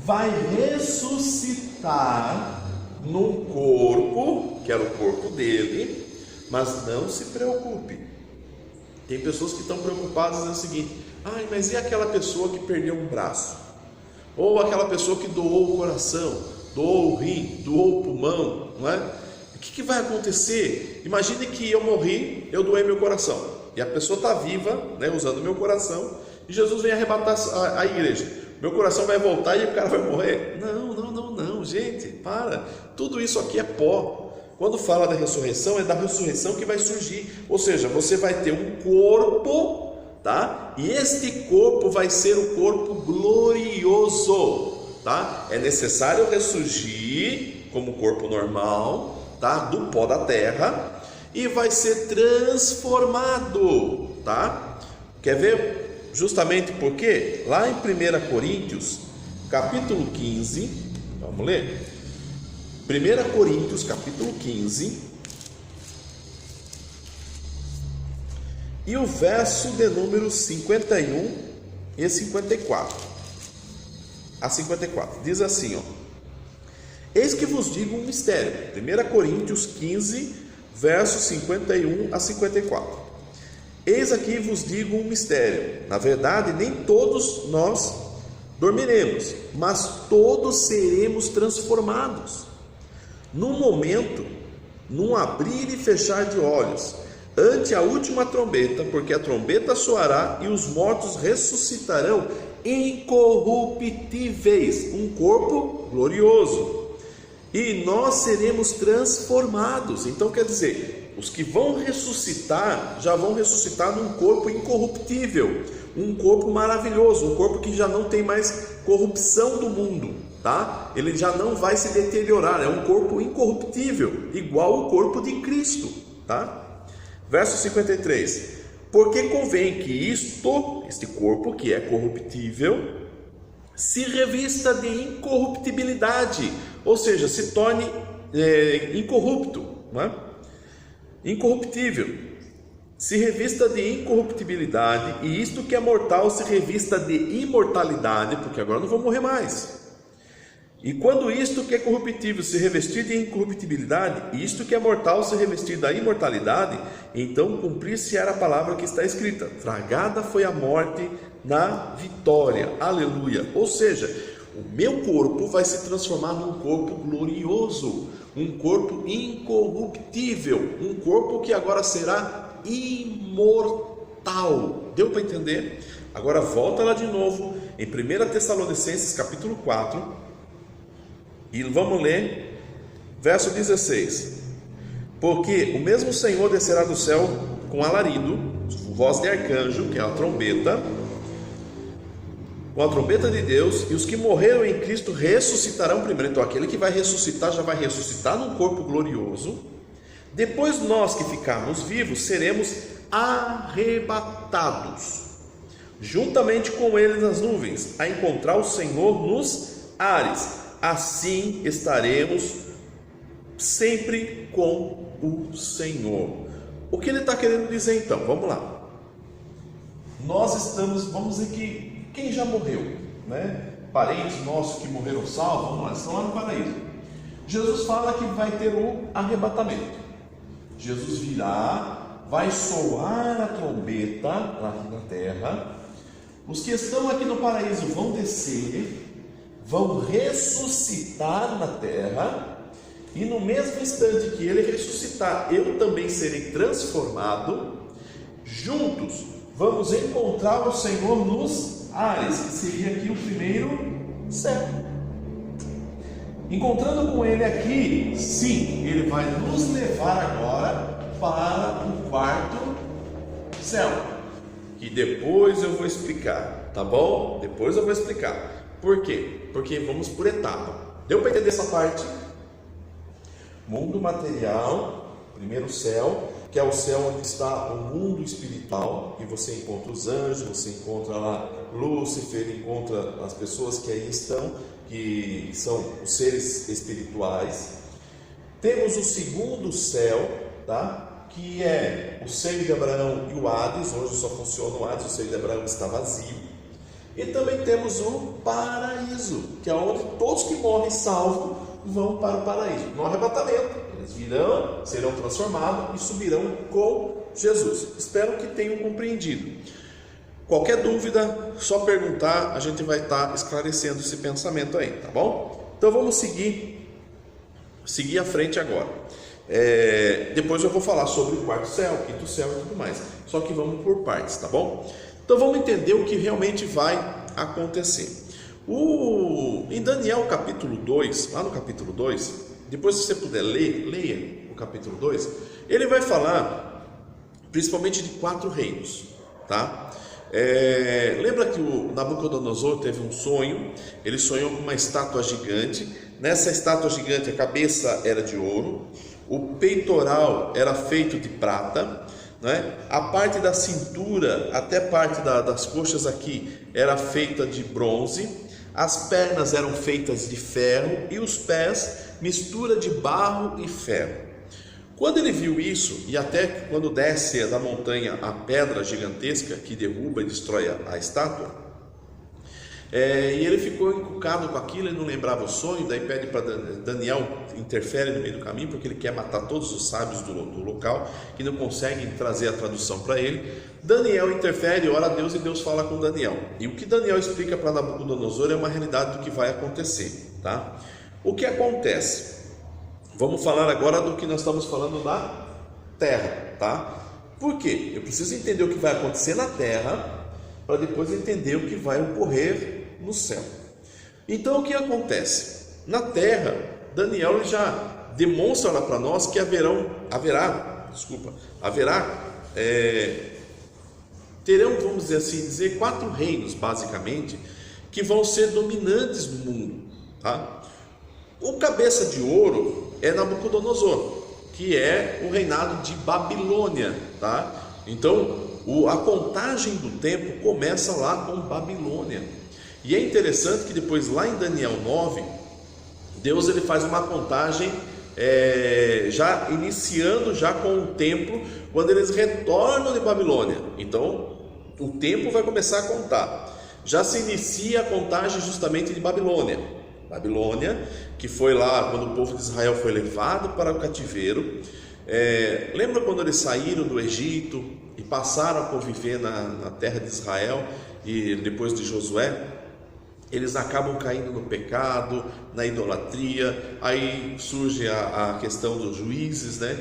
vai ressuscitar num corpo, que era o corpo dele. Mas não se preocupe, tem pessoas que estão preocupadas no seguinte: ai, mas e aquela pessoa que perdeu um braço? Ou aquela pessoa que doou o coração, doou o rim, doou o pulmão, não é? O que vai acontecer? Imagine que eu morri, eu doei meu coração, e a pessoa está viva, né, usando o meu coração, e Jesus vem arrebatar a igreja. Meu coração vai voltar e o cara vai morrer? Não, gente, para. Tudo isso aqui é pó. Quando fala da ressurreição, é da ressurreição que vai surgir. Ou seja, você vai ter um corpo, tá? E este corpo vai ser o corpo glorioso, tá? É necessário ressurgir como corpo normal, tá? Do pó da terra, e vai ser transformado, tá? Quer ver justamente por quê? Lá em 1 Coríntios, capítulo 15, vamos ler? 1 Coríntios, capítulo 15, e o verso de número 51 e 54, a 54, diz assim, ó: eis que vos digo um mistério. 1 Coríntios 15, versos 51 a 54. Eis aqui vos digo um mistério: na verdade, nem todos nós dormiremos, mas todos seremos transformados, num momento, num abrir e fechar de olhos, ante a última trombeta, porque a trombeta soará e os mortos ressuscitarão incorruptíveis, um corpo glorioso, e nós seremos transformados. Então quer dizer, os que vão ressuscitar, já vão ressuscitar num corpo incorruptível, um corpo maravilhoso, um corpo que já não tem mais corrupção do mundo, tá? Ele já não vai se deteriorar, é um corpo incorruptível, igual o corpo de Cristo, tá? Verso 53: porque convém que este corpo que é corruptível, se revista de incorruptibilidade, ou seja, se torne incorrupto, não é? Incorruptível, se revista de incorruptibilidade, e isto que é mortal se revista de imortalidade, porque agora não vou morrer mais. E quando isto que é corruptível se revestir de incorruptibilidade, e isto que é mortal se revestir da imortalidade, então cumprir-se-á a palavra que está escrita: tragada foi a morte na vitória. Aleluia! Ou seja, o meu corpo vai se transformar num corpo glorioso, um corpo incorruptível, um corpo que agora será imortal. Deu para entender? Agora volta lá de novo em 1 Tessalonicenses capítulo 4 e vamos ler verso 16. Porque o mesmo Senhor descerá do céu com alarido, voz de arcanjo, que é a trombeta, com a trombeta de Deus, e os que morreram em Cristo ressuscitarão primeiro. Então aquele que vai ressuscitar já vai ressuscitar num corpo glorioso. Depois nós que ficarmos vivos seremos arrebatados juntamente com ele nas nuvens, a encontrar o Senhor nos ares. Assim estaremos sempre com o Senhor. O que ele está querendo dizer então? Vamos lá. Nós estamos, vamos dizer que quem já morreu, né? Parentes nossos que morreram salvos, vamos lá, estão lá no paraíso. Jesus fala que vai ter o arrebatamento. Jesus virá, vai soar a trombeta lá na terra. Os que estão aqui no paraíso vão descer, vão ressuscitar na terra, e no mesmo instante que ele ressuscitar, eu também serei transformado. Juntos vamos encontrar o Senhor nos ares, que seria aqui o primeiro céu. Encontrando com ele aqui, sim, ele vai nos levar agora para o quarto céu, que depois eu vou explicar, tá bom? Depois eu vou explicar. Por quê? Porque vamos por etapa. Deu para entender essa parte? Mundo material, primeiro céu, que é o céu onde está o mundo espiritual, e você encontra os anjos, você encontra lá Lúcifer, encontra as pessoas que aí estão, que são os seres espirituais. Temos o segundo céu, tá? Que é o seio de Abraão e o Hades. Hoje só funciona o Hades, o seio de Abraão está vazio. E também temos o paraíso, que é onde todos que morrem salvos vão para o paraíso. No arrebatamento, eles virão, serão transformados e subirão com Jesus. Espero que tenham compreendido. Qualquer dúvida, só perguntar, a gente vai estar esclarecendo esse pensamento aí, tá bom? Então vamos seguir à frente agora. Depois eu vou falar sobre o quarto céu, o quinto céu e tudo mais. Só que vamos por partes, tá bom? Então vamos entender o que realmente vai acontecer. Em Daniel capítulo 2, lá no capítulo 2, depois se você puder ler, leia o capítulo 2, ele vai falar principalmente de 4 reinos, tá? Lembra que o Nabucodonosor teve um sonho, ele sonhou com uma estátua gigante. Nessa estátua gigante a cabeça era de ouro, o peitoral era feito de prata, né? A parte da cintura até a parte das coxas aqui era feita de bronze, as pernas eram feitas de ferro e os pés mistura de barro e ferro. Quando ele viu isso, e até quando desce da montanha a pedra gigantesca que derruba e destrói a estátua, e ele ficou encucado com aquilo, ele não lembrava o sonho. Daí pede para Daniel, interfere no meio do caminho, porque ele quer matar todos os sábios do local, que não conseguem trazer a tradução para ele. Daniel interfere, ora a Deus, e Deus fala com Daniel. E o que Daniel explica para Nabucodonosor é uma realidade do que vai acontecer, tá? O que acontece? Vamos falar agora do que nós estamos falando na terra, tá? Por quê? Eu preciso entender o que vai acontecer na terra, para depois entender o que vai ocorrer no céu. Então o que acontece? Na terra, Daniel já demonstra lá para nós que terão, vamos dizer assim, 4 reinos basicamente, que vão ser dominantes no mundo, tá? O cabeça de ouro é Nabucodonosor, que é o reinado de Babilônia, tá? Então a contagem do tempo começa lá com Babilônia. E é interessante que depois lá em Daniel 9, Deus ele faz uma contagem já iniciando já com o templo, quando eles retornam de Babilônia. Então o tempo vai começar a contar. Já se inicia a contagem justamente de Babilônia. Babilônia, que foi lá quando o povo de Israel foi levado para o cativeiro. Lembra quando eles saíram do Egito e passaram a conviver na terra de Israel, e depois de Josué, eles acabam caindo no pecado, na idolatria. Aí surge a questão dos juízes, né?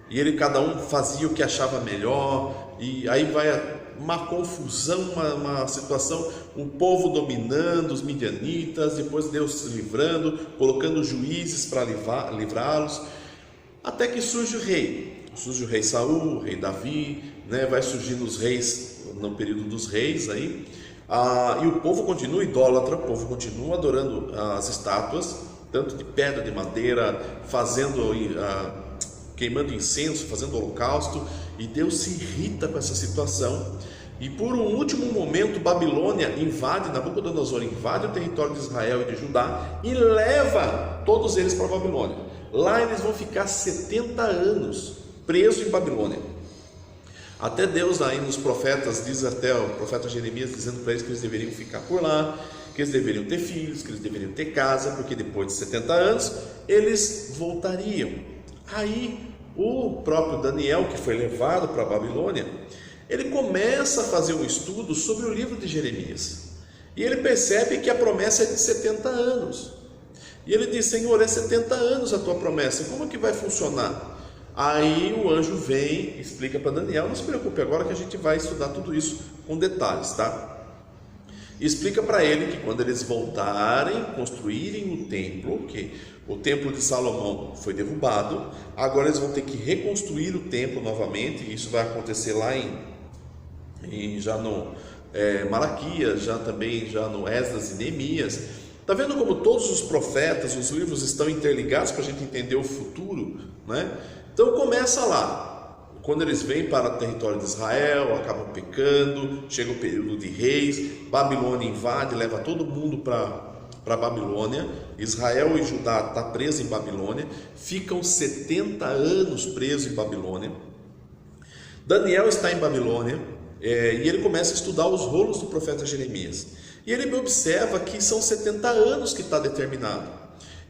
E cada um fazia o que achava melhor, e aí vai uma confusão, uma situação, o povo dominando, os midianitas, depois Deus se livrando, colocando juízes para livrá-los, até que surge o rei Saul, o rei Davi, né? Vai surgindo os reis no período dos reis aí, e o povo continua idólatra, o povo continua adorando as estátuas, tanto de pedra, de madeira, queimando incenso, fazendo holocausto, e Deus se irrita com essa situação. E por um último momento, Nabucodonosor invade o território de Israel e de Judá e leva todos eles para a Babilônia. Lá eles vão ficar 70 anos presos em Babilônia. Até Deus aí nos profetas, diz até o profeta Jeremias, dizendo para eles que eles deveriam ficar por lá, que eles deveriam ter filhos, que eles deveriam ter casa, porque depois de 70 anos eles voltariam. Aí o próprio Daniel, que foi levado para a Babilônia, ele começa a fazer um estudo sobre o livro de Jeremias, e ele percebe que a promessa é de 70 anos, e ele diz: Senhor, é 70 anos a tua promessa, como é que vai funcionar? Aí o anjo vem e explica para Daniel: não se preocupe agora que a gente vai estudar tudo isso com detalhes, tá? E explica para ele que quando eles voltarem, construírem o templo, que o templo de Salomão foi derrubado, agora eles vão ter que reconstruir o templo novamente, e isso vai acontecer lá já no Malaquias, já no Esdras e Neemias. Está vendo como todos os profetas, os livros estão interligados para a gente entender o futuro, né? Então começa lá, quando eles vêm para o território de Israel, acabam pecando, chega o período de reis, Babilônia invade, leva todo mundo para Babilônia. Israel e Judá estão presos em Babilônia, ficam 70 anos presos em Babilônia. Daniel está em Babilônia, e ele começa a estudar os rolos do profeta Jeremias, e ele observa que são 70 anos que está determinado.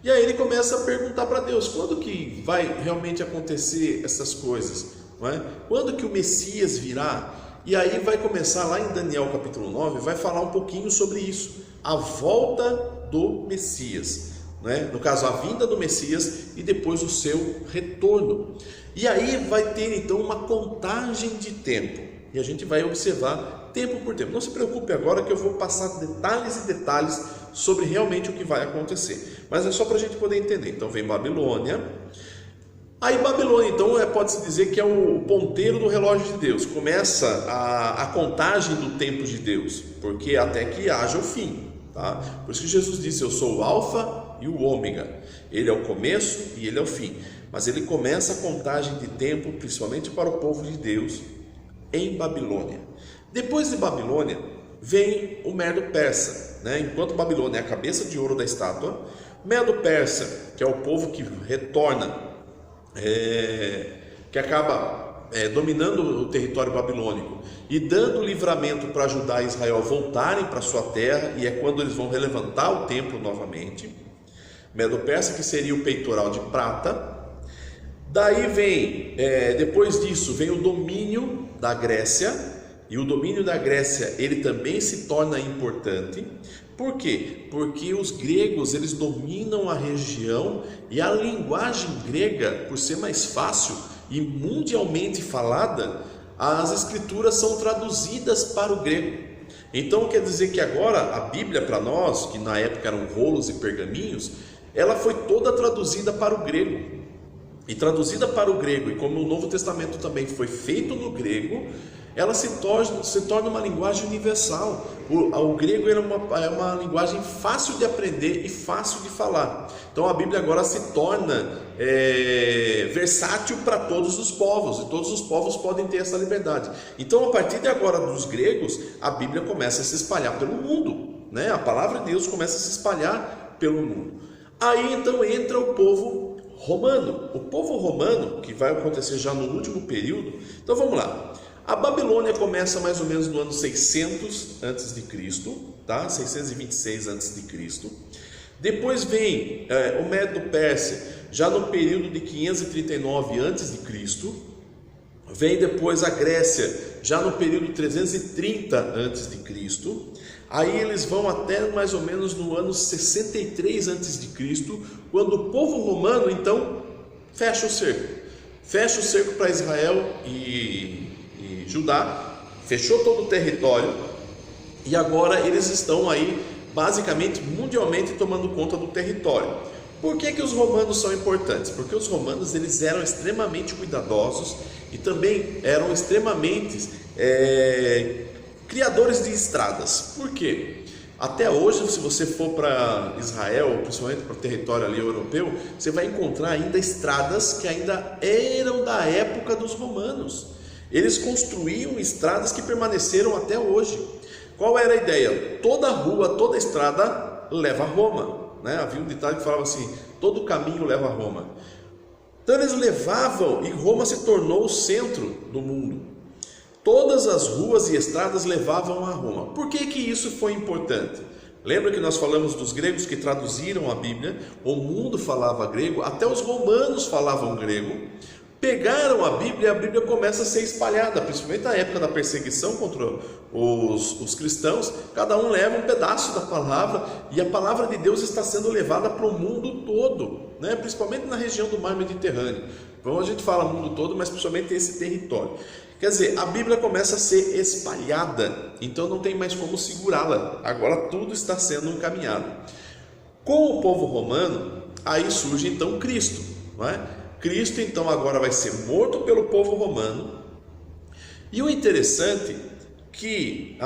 E aí ele começa a perguntar para Deus: quando que vai realmente acontecer essas coisas? Não é? Quando que o Messias virá? E aí vai começar lá em Daniel capítulo 9, vai falar um pouquinho sobre isso, a volta do Messias, né? No caso, a vinda do Messias e depois o seu retorno. E aí vai ter então uma contagem de tempo, e a gente vai observar tempo por tempo. Não se preocupe agora que eu vou passar detalhes e detalhes sobre realmente o que vai acontecer, mas é só para a gente poder entender. Então vem Babilônia. Aí Babilônia, então, pode-se dizer que é o ponteiro do relógio de Deus. Começa a contagem do tempo de Deus, porque até que haja o fim, tá? Por isso que Jesus disse: eu sou o alfa e o ômega. Ele é o começo e ele é o fim. Mas ele começa a contagem de tempo, principalmente para o povo de Deus, em Babilônia. Depois de Babilônia vem o Medo-Persa, né? Enquanto Babilônia é a cabeça de ouro da estátua, Medo-Persa, que é o povo que retorna, que acaba dominando o território babilônico e dando livramento para Judá e Israel a voltarem para sua terra, e é quando eles vão relevantar o templo novamente. Medo-Persa, que seria o peitoral de prata. Daí vem, depois disso, vem o domínio da Grécia, e o domínio da Grécia ele também se torna importante. Por quê? Porque os gregos eles dominam a região, e a linguagem grega, por ser mais fácil e mundialmente falada, as escrituras são traduzidas para o grego. Então quer dizer que agora a Bíblia para nós, que na época eram rolos e pergaminhos, ela foi toda traduzida para o grego. E traduzida para o grego, e como o Novo Testamento também foi feito no grego, ela se torna uma linguagem universal. O grego é uma linguagem fácil de aprender e fácil de falar. Então a Bíblia agora se torna versátil para todos os povos, e todos os povos podem ter essa liberdade. Então a partir de agora dos gregos, a Bíblia começa a se espalhar pelo mundo, né? A palavra de Deus começa a se espalhar pelo mundo. Aí então entra o povo romano. O povo romano, que vai acontecer já no último período. Então vamos lá. A Babilônia começa mais ou menos no ano 600 a.C., tá? 626 a.C. Depois vem o Medo-Pérsia, já no período de 539 a.C. Vem depois a Grécia, já no período 330 a.C. Aí eles vão até mais ou menos no ano 63 a.C., quando o povo romano então fecha o cerco. Fecha o cerco para Israel e Judá, fechou todo o território e agora eles estão aí basicamente mundialmente tomando conta do território. Por que os romanos são importantes? Porque os romanos eles eram extremamente cuidadosos e também eram extremamente criadores de estradas. Por quê? Até hoje, se você for para Israel, principalmente para o território ali europeu, você vai encontrar ainda estradas que ainda eram da época dos romanos. Eles construíam estradas que permaneceram até hoje. Qual era a ideia? Toda rua, toda estrada leva a Roma, né? Havia um ditado que falava assim: todo caminho leva a Roma. Então eles levavam e Roma se tornou o centro do mundo. Todas as ruas e estradas levavam a Roma. Por que isso foi importante? Lembra que nós falamos dos gregos que traduziram a Bíblia? O mundo falava grego, até os romanos falavam grego. Pegaram a Bíblia e a Bíblia começa a ser espalhada, principalmente na época da perseguição contra os cristãos. Cada um leva um pedaço da palavra e a palavra de Deus está sendo levada para o mundo todo, né? Principalmente na região do mar Mediterrâneo. Então a gente fala mundo todo, mas principalmente esse território. Quer dizer, a Bíblia começa a ser espalhada, então não tem mais como segurá-la. Agora tudo está sendo encaminhado. Com o povo romano, aí surge então Cristo, não é? Cristo então agora vai ser morto pelo povo romano. E o interessante que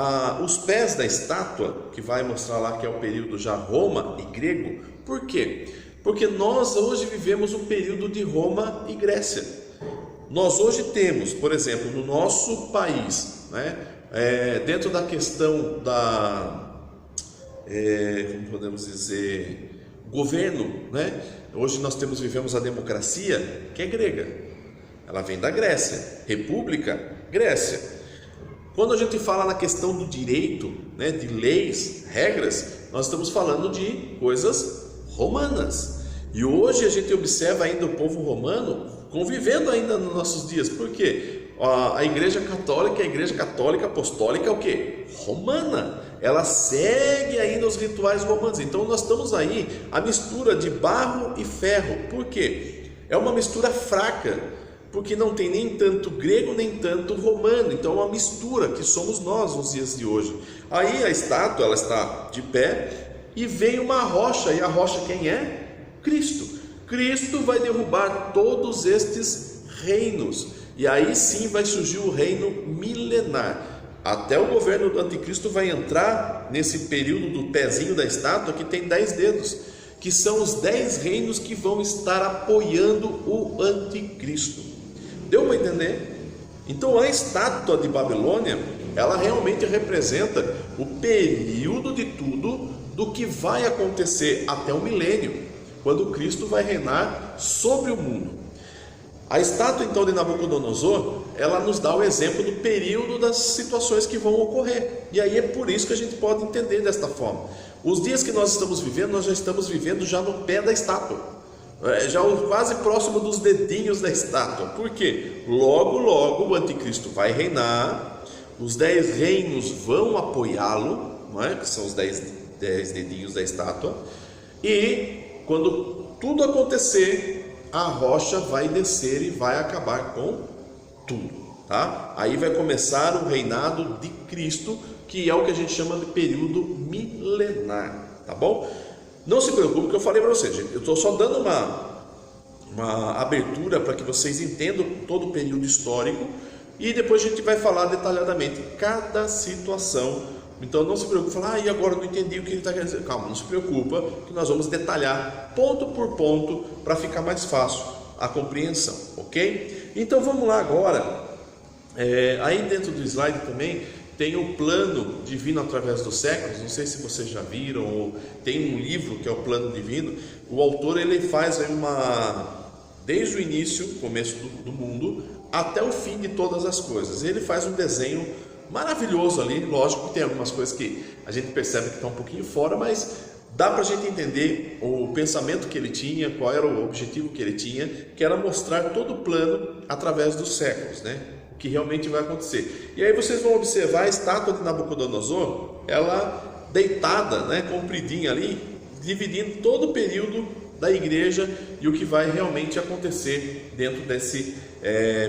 os pés da estátua, que vai mostrar lá que é o período já Roma e grego. Por quê? Porque nós hoje vivemos um período de Roma e Grécia. Nós hoje temos, por exemplo, no nosso país, né, dentro da questão da, como podemos dizer, governo, né? Hoje nós vivemos a democracia, que é grega. Ela vem da Grécia. República, Grécia. Quando a gente fala na questão do direito, né, de leis, regras, nós estamos falando de coisas romanas. E hoje a gente observa ainda o povo romano convivendo ainda nos nossos dias. Por quê? A Igreja Católica Apostólica é o quê? Romana. Ela segue ainda os rituais romanos. Então nós estamos aí a mistura de barro e ferro. Por quê? É uma mistura fraca, porque não tem nem tanto grego nem tanto romano. Então é uma mistura que somos nós nos dias de hoje. Aí a estátua ela está de pé e vem uma rocha. E a rocha quem é? Cristo. Cristo vai derrubar todos estes reinos. E aí sim vai surgir o reino milenar. Até o governo do anticristo vai entrar nesse período do pezinho da estátua que tem 10 dedos, que são os 10 reinos que vão estar apoiando o anticristo. Deu para entender? Então a estátua de Babilônia, ela realmente representa o período de tudo do que vai acontecer até o milênio, quando Cristo vai reinar sobre o mundo. A estátua então de Nabucodonosor, ela nos dá o exemplo do período das situações que vão ocorrer. E aí é por isso que a gente pode entender desta forma. Os dias que nós estamos vivendo, nós já estamos vivendo já no pé da estátua, já quase próximo dos dedinhos da estátua. Por quê? Logo, logo o anticristo vai reinar, os 10 reinos vão apoiá-lo, não é? Que são os 10 dedinhos da estátua, e quando tudo acontecer, a rocha vai descer e vai acabar com tudo, tá? Aí vai começar o reinado de Cristo, que é o que a gente chama de período milenar, tá bom? Não se preocupe que eu falei para vocês, gente. Eu estou só dando uma abertura para que vocês entendam todo o período histórico e depois a gente vai falar detalhadamente cada situação. Então não se preocupe, e agora eu não entendi o que ele está querendo dizer. Calma, não se preocupa, que nós vamos detalhar ponto por ponto para ficar mais fácil a compreensão, ok? Então vamos lá agora, aí dentro do slide também tem o plano divino através dos séculos. Não sei se vocês já viram, ou tem um livro que é o Plano Divino. O autor ele faz aí desde o início, começo do mundo, até o fim de todas as coisas. Ele faz um desenho maravilhoso ali. Lógico que tem algumas coisas que a gente percebe que está um pouquinho fora, mas dá para a gente entender o pensamento que ele tinha, qual era o objetivo que ele tinha, que era mostrar todo o plano através dos séculos, né? O que realmente vai acontecer. E aí vocês vão observar a estátua de Nabucodonosor, ela deitada, né, compridinha ali, dividindo todo o período da igreja e o que vai realmente acontecer dentro desse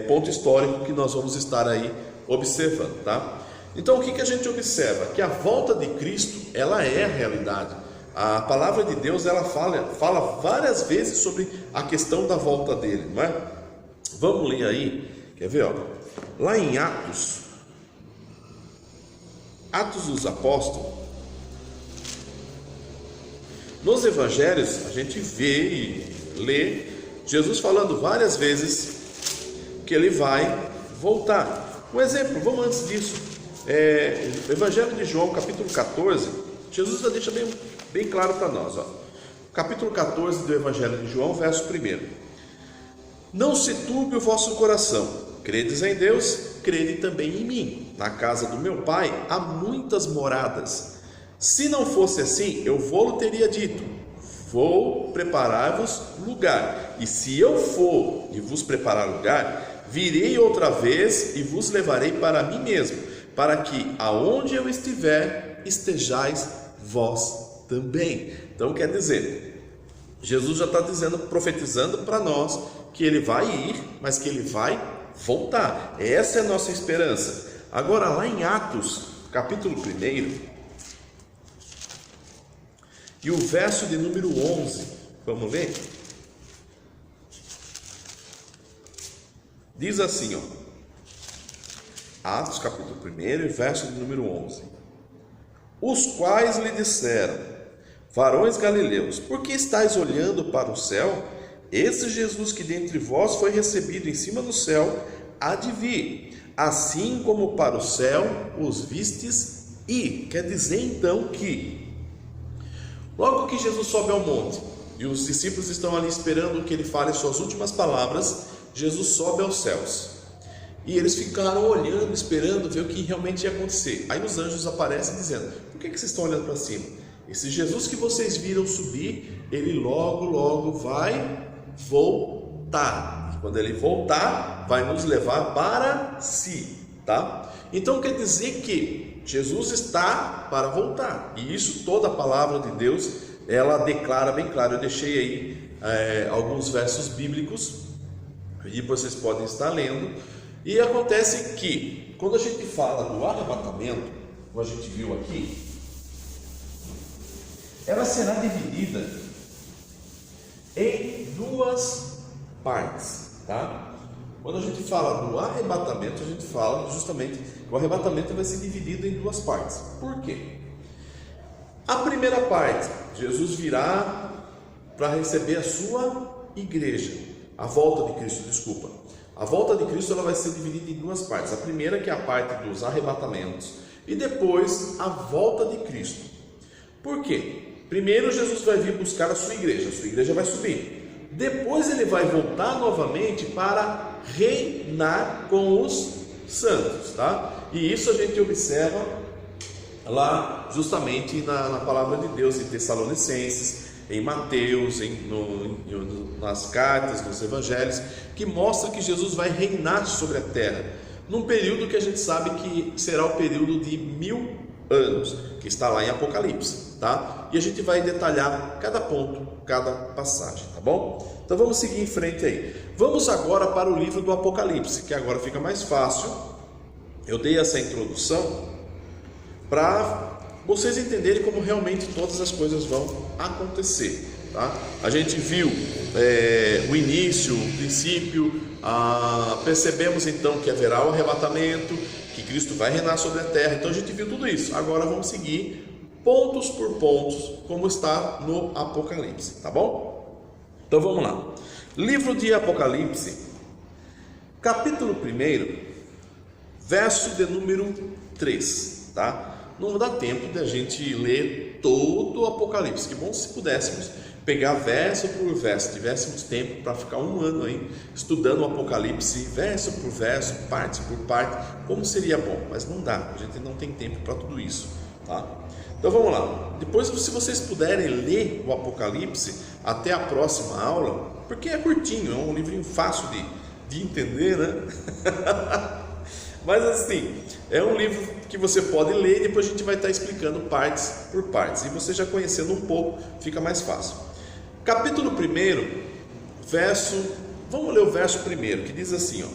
ponto histórico que nós vamos estar aí observando, tá? Então o que a gente observa? Que a volta de Cristo, ela é a realidade. A palavra de Deus, ela fala várias vezes sobre a questão da volta dele, não é? Vamos ler aí, quer ver, ó? Lá em Atos dos Apóstolos, nos evangelhos a gente vê e lê Jesus falando várias vezes que ele vai voltar. Um exemplo, vamos antes disso, o Evangelho de João, capítulo 14, Jesus já deixa bem claro para nós, ó. Capítulo 14 do Evangelho de João, verso 1: Não se turbe o vosso coração, credes em Deus, crede também em mim. Na casa do meu Pai há muitas moradas. Se não fosse assim, eu vou-lo teria dito: vou preparar-vos lugar. E se eu for e vos preparar lugar, virei outra vez e vos levarei para mim mesmo, para que aonde eu estiver, estejais vós também. Então quer dizer, Jesus já está dizendo, profetizando para nós que ele vai ir, mas que ele vai voltar. Essa é a nossa esperança. Agora lá em Atos, capítulo 1, e o verso de número 11, vamos ler? Diz assim, ó, Atos capítulo 1, verso de número 11: Os quais lhe disseram: varões galileus, por que estáis olhando para o céu? Esse Jesus que dentre vós foi recebido em cima do céu, há de vir, assim como para o céu os vistes ir. Quer dizer então que, logo que Jesus sobe ao monte, e os discípulos estão ali esperando que ele fale suas últimas palavras, Jesus sobe aos céus. E eles ficaram olhando, esperando ver o que realmente ia acontecer. Aí os anjos aparecem dizendo: por que vocês estão olhando para cima? Esse Jesus que vocês viram subir, ele logo vai voltar. Quando ele voltar, vai nos levar para si, tá? Então quer dizer que Jesus está para voltar. E isso toda a palavra de Deus, ela declara bem claro. Eu deixei aí alguns versos bíblicos, e vocês podem estar lendo. E acontece que, quando a gente fala do arrebatamento, como a gente viu aqui, ela será dividida em duas partes, tá? Quando a gente fala do arrebatamento, a gente fala justamente que o arrebatamento vai ser dividido em duas partes. Por quê? A primeira parte, Jesus virá para receber a sua igreja, a volta de Cristo, desculpa. A volta de Cristo ela vai ser dividida em duas partes. A primeira que é a parte dos arrebatamentos e depois a volta de Cristo. Por quê? Primeiro Jesus vai vir buscar a sua igreja vai subir. Depois ele vai voltar novamente para reinar com os santos, tá? E isso a gente observa lá justamente na palavra de Deus em Tessalonicenses, em Mateus, nas cartas, nos evangelhos, que mostra que Jesus vai reinar sobre a terra, num período que a gente sabe que será o período de 1000 anos, que está lá em Apocalipse, tá? E a gente vai detalhar cada ponto, cada passagem, tá bom? Então vamos seguir em frente aí. Vamos agora para o livro do Apocalipse, que agora fica mais fácil. Eu dei essa introdução para vocês entenderem como realmente todas as coisas vão acontecer, tá? A gente viu o início, o princípio, percebemos então que haverá o arrebatamento, que Cristo vai reinar sobre a terra. Então a gente viu tudo isso. Agora vamos seguir pontos por pontos, como está no Apocalipse, tá bom? Então vamos lá. Livro de Apocalipse, capítulo 1, verso de número 3, tá? Não dá tempo de a gente ler todo o Apocalipse. Que bom se pudéssemos pegar verso por verso, tivéssemos tempo para ficar um ano aí estudando o Apocalipse, verso por verso, parte por parte, como seria bom, mas não dá, a gente não tem tempo para tudo isso, tá? Então vamos lá, depois se vocês puderem ler o Apocalipse até a próxima aula, porque é curtinho, é um livrinho fácil de entender, né? Mas assim, é um livro que você pode ler e depois a gente vai estar explicando partes por partes. E você já conhecendo um pouco, fica mais fácil. Capítulo 1, vamos ler o verso 1, que diz assim, ó: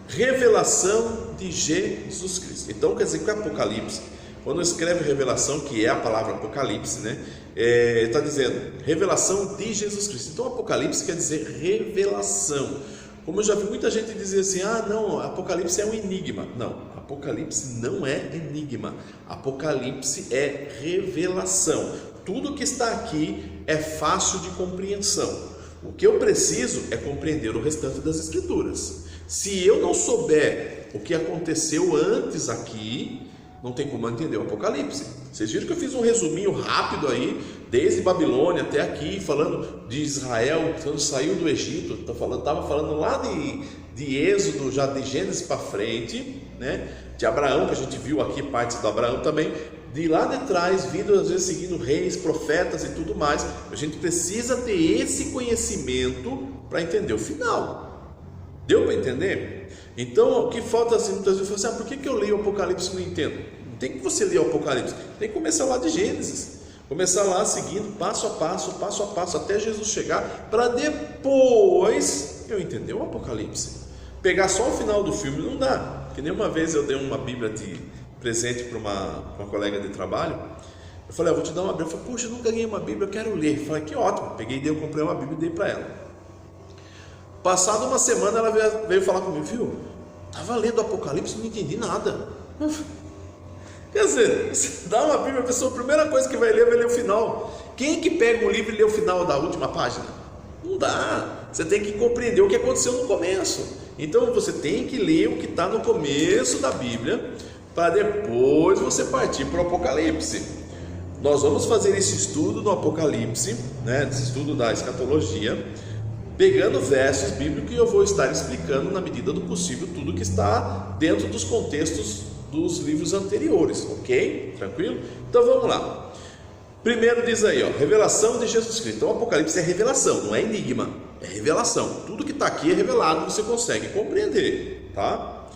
revelação de Jesus Cristo. Então quer dizer que o Apocalipse, quando escreve revelação, que é a palavra Apocalipse, né? Está dizendo revelação de Jesus Cristo. Então Apocalipse quer dizer revelação. Como eu já vi muita gente dizer assim, não, Apocalipse é um enigma. Não, Apocalipse não é enigma, Apocalipse é revelação. Tudo que está aqui é fácil de compreensão. O que eu preciso é compreender o restante das Escrituras. Se eu não souber o que aconteceu antes aqui, não tem como entender o Apocalipse. Vocês viram que eu fiz um resuminho rápido aí, desde Babilônia até aqui, falando de Israel, quando saiu do Egito, estava falando lá de Êxodo, já de Gênesis para frente, né? De Abraão, que a gente viu aqui partes do Abraão também, de lá de trás, vindo às vezes seguindo reis, profetas e tudo mais. A gente precisa ter esse conhecimento para entender o final. Deu para entender? Então, o que falta assim, muitas vezes, você por que eu leio o Apocalipse e não entendo? Não tem que você ler o Apocalipse, tem que começar lá de Gênesis, começar lá seguindo passo a passo, até Jesus chegar, para depois eu entender o Apocalipse. Pegar só o final do filme não dá, porque nenhuma vez eu dei uma Bíblia de presente para uma colega de trabalho. Eu falei, vou te dar uma Bíblia. Eu falei, puxa, eu nunca ganhei uma Bíblia, eu quero ler. Eu falei, que ótimo. Peguei, eu comprei uma Bíblia e dei para ela. Passada uma semana ela veio falar comigo, viu? Estava lendo o Apocalipse e não entendi nada. Quer dizer, você dá uma Bíblia, a pessoa, a primeira coisa que vai ler o final. Quem que pega um livro e lê o final da última página? Não dá. Você tem que compreender o que aconteceu no começo. Então você tem que ler o que está no começo da Bíblia, para depois você partir para o Apocalipse. Nós vamos fazer esse estudo no Apocalipse, né, esse estudo da escatologia, pegando versos bíblicos, e eu vou estar explicando na medida do possível tudo que está dentro dos contextos dos livros anteriores, ok? Tranquilo? Então vamos lá. Primeiro diz aí, revelação de Jesus Cristo. Então o Apocalipse é revelação, não é enigma, é revelação. Tudo que está aqui é revelado, você consegue compreender, tá?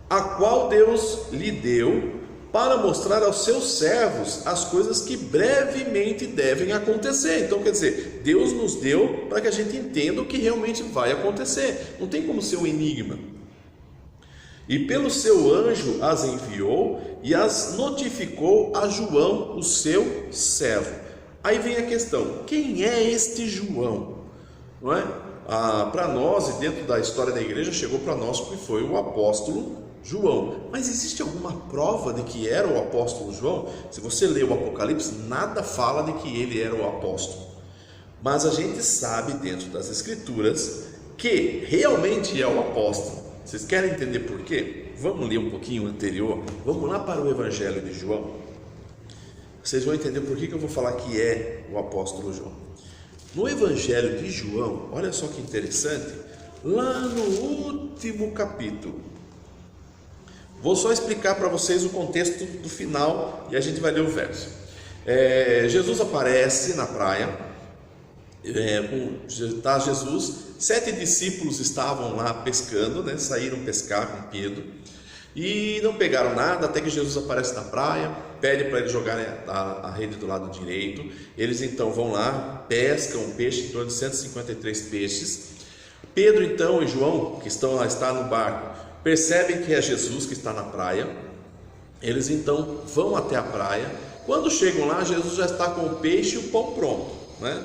A qual Deus lhe deu para mostrar aos seus servos as coisas que brevemente devem acontecer. Então quer dizer, Deus nos deu para que a gente entenda o que realmente vai acontecer. Não tem como ser um enigma. E pelo seu anjo as enviou e as notificou a João, o seu servo. Aí vem a questão, quem é este João? Não é? Para nós, e dentro da história da igreja, chegou para nós que foi o apóstolo João. Mas existe alguma prova de que era o apóstolo João? Se você lê o Apocalipse, nada fala de que ele era o apóstolo. Mas a gente sabe dentro das Escrituras que realmente é o apóstolo. Vocês querem entender por quê? Vamos ler um pouquinho anterior. Vamos lá para o Evangelho de João. Vocês vão entender por que eu vou falar que é o apóstolo João. No Evangelho de João, olha só que interessante, lá no último capítulo, vou só explicar para vocês o contexto do final e a gente vai ler o verso. Jesus aparece na praia, está Jesus, 7 discípulos estavam lá pescando, né? Saíram pescar com Pedro e não pegaram nada, até que Jesus aparece na praia, pede para eles jogarem a rede do lado direito. Eles então vão lá, pescam um peixe, em torno de 153 peixes. Pedro então e João, que estão lá, está no barco, percebem que é Jesus que está na praia. Eles então vão até a praia. Quando chegam lá, Jesus já está com o peixe e o pão pronto, né?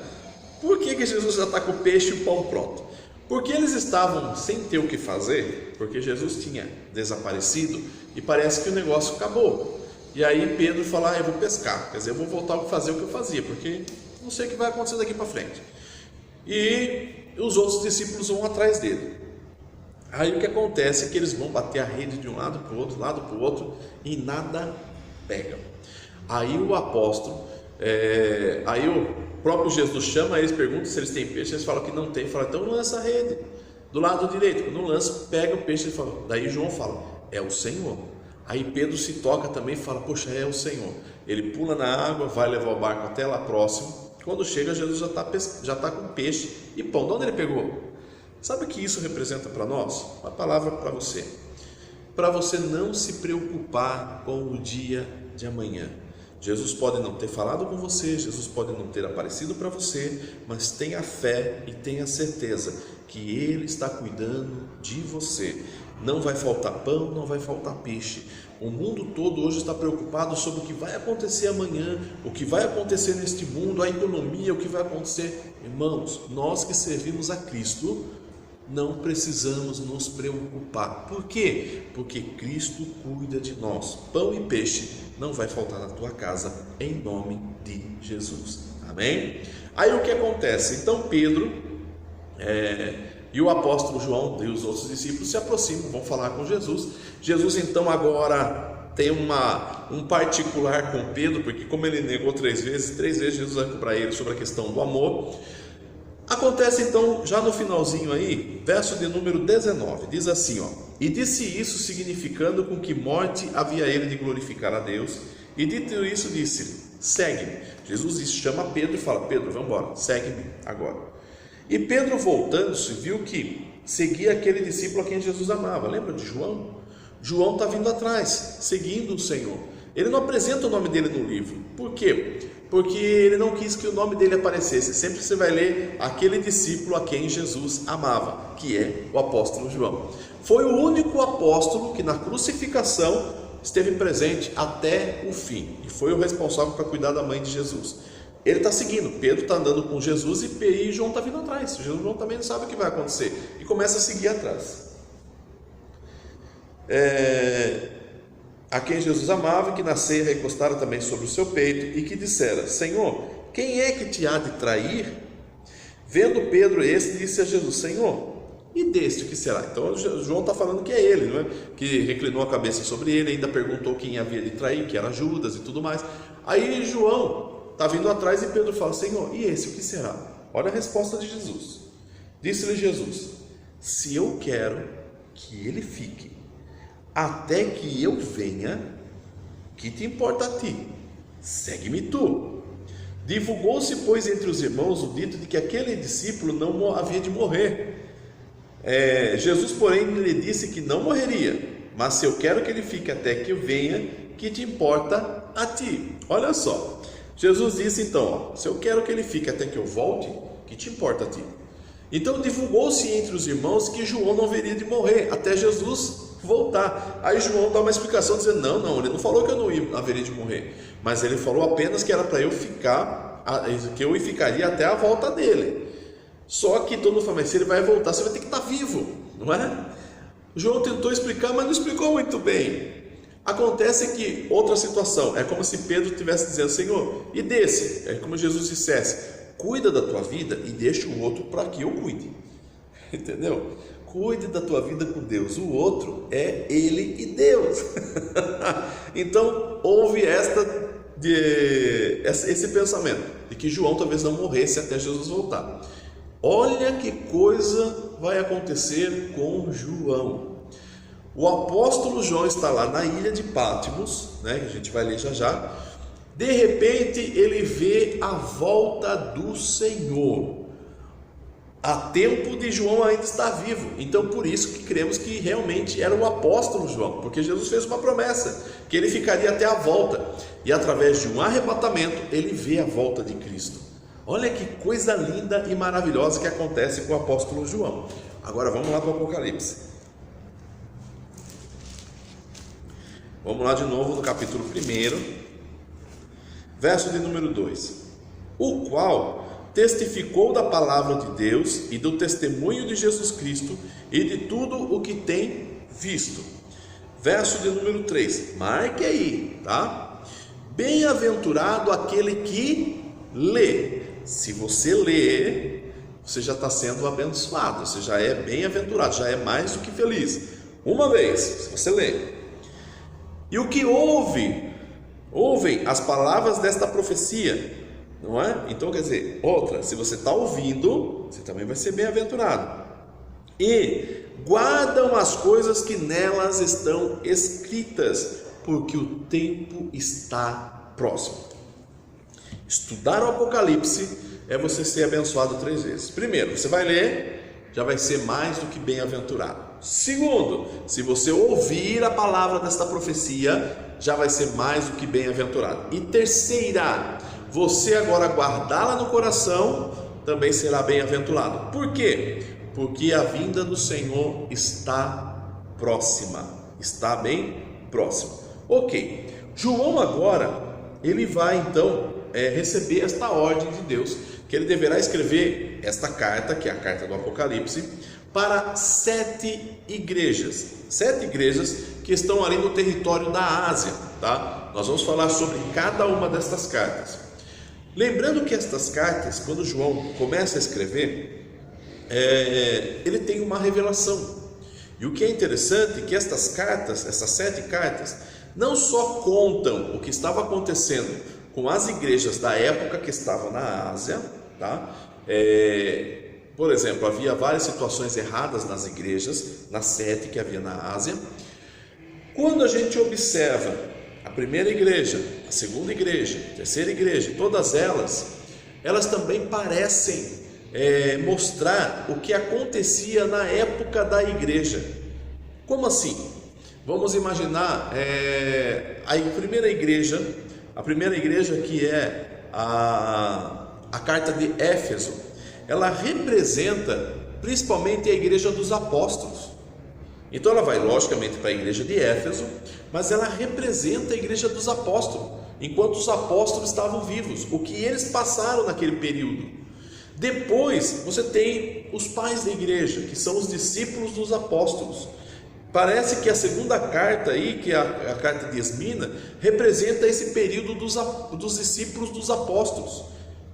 Por que Jesus já está com o peixe e o pão pronto? Porque eles estavam sem ter o que fazer, porque Jesus tinha desaparecido e parece que o negócio acabou. E aí Pedro fala, eu vou pescar, quer dizer, eu vou voltar a fazer o que eu fazia, porque não sei o que vai acontecer daqui para frente. E os outros discípulos vão atrás dele. Aí o que acontece é que eles vão bater a rede de um lado para o outro, e nada pega. Aí o apóstolo, aí o próprio Jesus chama eles, pergunta se eles têm peixe, eles falam que não tem, fala, então lança a rede do lado direito. Quando lança, pega o peixe, ele fala, daí João fala, é o Senhor. Aí Pedro se toca também e fala, poxa, é o Senhor. Ele pula na água, vai levar o barco até lá próximo. Quando chega, Jesus já está com peixe e pão. De onde ele pegou? Sabe o que isso representa para nós? Uma palavra para você. Para você não se preocupar com o dia de amanhã. Jesus pode não ter falado com você, Jesus pode não ter aparecido para você, mas tenha fé e tenha certeza que Ele está cuidando de você. Não vai faltar pão, não vai faltar peixe. O mundo todo hoje está preocupado sobre o que vai acontecer amanhã, o que vai acontecer neste mundo, a economia, o que vai acontecer. Irmãos, nós que servimos a Cristo, não precisamos nos preocupar. Por quê? Porque Cristo cuida de nós. Pão e peixe não vai faltar na tua casa, em nome de Jesus. Amém? Aí o que acontece? Então Pedro e o apóstolo João e os outros discípulos se aproximam, vão falar com Jesus. Jesus então agora tem um particular com Pedro, porque como ele negou 3 vezes Jesus vai para ele sobre a questão do amor. Acontece então, já no finalzinho aí, verso de número 19, diz assim, e disse isso significando com que morte havia ele de glorificar a Deus, e dito isso disse, segue-me. Jesus chama Pedro e fala, Pedro, vamos embora, segue-me agora. E Pedro voltando-se, viu que seguia aquele discípulo a quem Jesus amava. Lembra de João? João está vindo atrás, seguindo o Senhor. Ele não apresenta o nome dele no livro. Por quê? Porque ele não quis que o nome dele aparecesse. Sempre você vai ler aquele discípulo a quem Jesus amava, que é o apóstolo João. Foi o único apóstolo que na crucificação esteve presente até o fim, e foi o responsável para cuidar da mãe de Jesus. Ele está seguindo, Pedro está andando com Jesus e João está vindo atrás. João também não sabe o que vai acontecer e começa a seguir atrás. A quem Jesus amava, que na ceia recostara também sobre o seu peito, e que dissera, Senhor, quem é que te há de trair? Vendo Pedro disse a Jesus, Senhor, e deste que será? Então João está falando que é ele, não é? Que reclinou a cabeça sobre ele, ainda perguntou quem havia de trair, que era Judas e tudo mais. Aí João está vindo atrás e Pedro fala, Senhor, e esse o que será? Olha a resposta de Jesus. Disse-lhe Jesus, se eu quero que ele fique até que eu venha, que te importa a ti? Segue-me tu. Divulgou-se, pois, entre os irmãos o dito de que aquele discípulo não havia de morrer. Jesus, porém, lhe disse que não morreria, mas se eu quero que ele fique até que eu venha, que te importa a ti? Olha só, Jesus disse então, se eu quero que ele fique até que eu volte, que te importa a ti? Então divulgou-se entre os irmãos que João não haveria de morrer até Jesus voltar. Aí João dá uma explicação dizendo, não, ele não falou que eu não haveria de morrer, mas ele falou apenas que era para eu ficar, que eu ficaria até a volta dele. Só que todo mundo fala, mas se ele vai voltar, você vai ter que estar vivo, não é? João tentou explicar, mas não explicou muito bem. Acontece que outra situação, é como se Pedro estivesse dizendo, Senhor, e desse? É como Jesus dissesse, cuida da tua vida e deixa o outro para que eu cuide. Entendeu? Cuide da tua vida com Deus, o outro é Ele e Deus. Então houve esse pensamento de que João talvez não morresse até Jesus voltar. Olha que coisa vai acontecer com João. O apóstolo João está lá na ilha de Patmos, né, que a gente vai ler já. De repente ele vê a volta do Senhor. Há tempo de João ainda estar vivo, então por isso que cremos que realmente era o apóstolo João, porque Jesus fez uma promessa, que ele ficaria até a volta, e através de um arrebatamento, ele vê a volta de Cristo. Olha que coisa linda e maravilhosa que acontece com o apóstolo João. Agora vamos lá para o Apocalipse. Vamos lá de novo no capítulo 1, verso de número 2. O qual testificou da palavra de Deus e do testemunho de Jesus Cristo e de tudo o que tem visto. Verso de número 3, marque aí, tá? Bem-aventurado aquele que lê. Se você ler, você já está sendo abençoado, você já é bem-aventurado, já é mais do que feliz. Uma vez, se você lê. E o que ouvem as palavras desta profecia, não é? Então quer dizer, outra, se você está ouvindo, você também vai ser bem-aventurado. E guardam as coisas que nelas estão escritas, porque o tempo está próximo. Estudar o Apocalipse é você ser abençoado 3 vezes. Primeiro, você vai ler, já vai ser mais do que bem-aventurado. Segundo, se você ouvir a palavra desta profecia, já vai ser mais do que bem-aventurado. E terceira, você agora guardá-la no coração, também será bem-aventurado. Por quê? Porque a vinda do Senhor está próxima, está bem próxima. Ok, João agora, ele vai então receber esta ordem de Deus, que ele deverá escrever esta carta, que é a carta do Apocalipse, para 7 igrejas. 7 igrejas que estão ali no território da Ásia, tá? Nós vamos falar sobre cada uma destas cartas. Lembrando que estas cartas, quando João começa a escrever, ele tem uma revelação. E o que é interessante é que estas cartas, essas 7 cartas, não só contam o que estava acontecendo com as igrejas da época que estavam na Ásia, tá? Por exemplo, havia várias situações erradas nas igrejas, nas 7 que havia na Ásia. Quando a gente observa a primeira igreja, a segunda igreja, a terceira igreja, todas elas também parecem mostrar o que acontecia na época da igreja. Como assim? Vamos imaginar a primeira igreja que é a carta de Éfeso. Ela representa principalmente a igreja dos apóstolos. Então ela vai logicamente para a igreja de Éfeso, mas ela representa a igreja dos apóstolos, enquanto os apóstolos estavam vivos, o que eles passaram naquele período. Depois você tem os pais da igreja, que são os discípulos dos apóstolos. Parece que a segunda carta aí, que é a carta de Esmina, representa esse período dos discípulos dos apóstolos,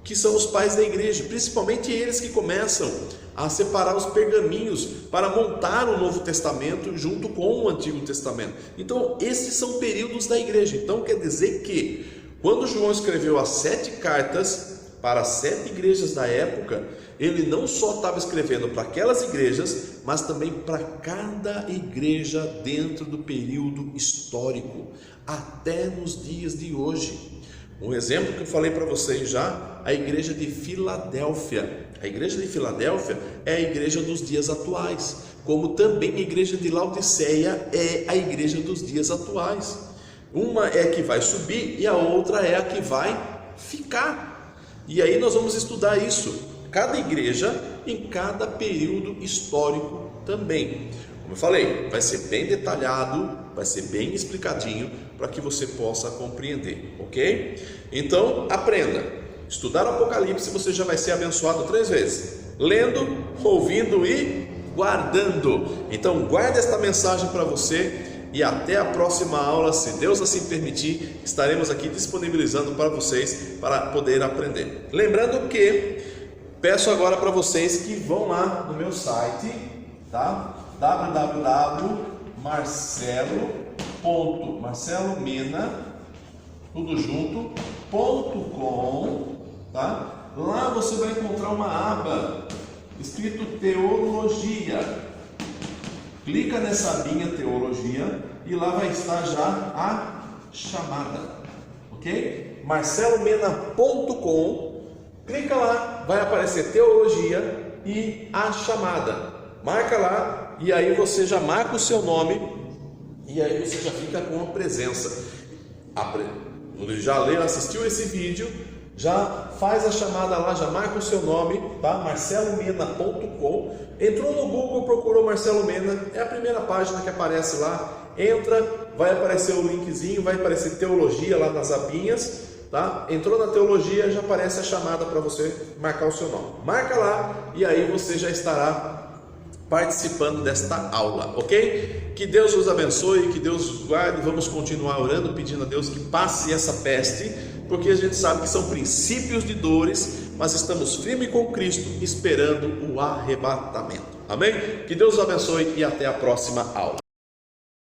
que são os pais da igreja, principalmente eles que começam a separar os pergaminhos para montar o Novo Testamento junto com o Antigo Testamento. Então esses são períodos da igreja. Então quer dizer que quando João escreveu as 7 cartas para as 7 igrejas da época, ele não só estava escrevendo para aquelas igrejas, mas também para cada igreja dentro do período histórico, até nos dias de hoje. Um exemplo que eu falei para vocês já, a igreja de Filadélfia. A igreja de Filadélfia é a igreja dos dias atuais, como também a igreja de Laodiceia é a igreja dos dias atuais. Uma é a que vai subir e a outra é a que vai ficar. E aí nós vamos estudar isso, cada igreja em cada período histórico também. Como eu falei, vai ser bem detalhado, vai ser bem explicadinho para que você possa compreender, ok? Então aprenda, estudar o Apocalipse você já vai ser abençoado 3 vezes, lendo, ouvindo e guardando. Então guarde esta mensagem para você. E até a próxima aula, se Deus assim permitir, estaremos aqui disponibilizando para vocês para poder aprender. Lembrando que peço agora para vocês que vão lá no meu site, tá? www.marcelomena, tudo junto.com, tá? Lá você vai encontrar uma aba escrito Teologia. Clica nessa abinha Teologia e lá vai estar já a chamada, ok? marcelomena.com, clica lá, vai aparecer Teologia e a chamada. Marca lá e aí você já marca o seu nome e aí você já fica com a presença. Já leu, assistiu esse vídeo, já faz a chamada lá, já marca o seu nome, tá? marcelomena.com. Entrou no Google, procurou Marcelo Mena, é a primeira página que aparece lá. Entra, vai aparecer o linkzinho, vai aparecer Teologia lá nas abinhas, tá? Entrou na Teologia, já aparece a chamada para você marcar o seu nome. Marca lá e aí você já estará participando desta aula, ok? Que Deus os abençoe, que Deus os guarde. Vamos continuar orando, pedindo a Deus que passe essa peste, porque a gente sabe que são princípios de dores, mas estamos firmes com Cristo, esperando o arrebatamento. Amém? Que Deus os abençoe e até a próxima aula.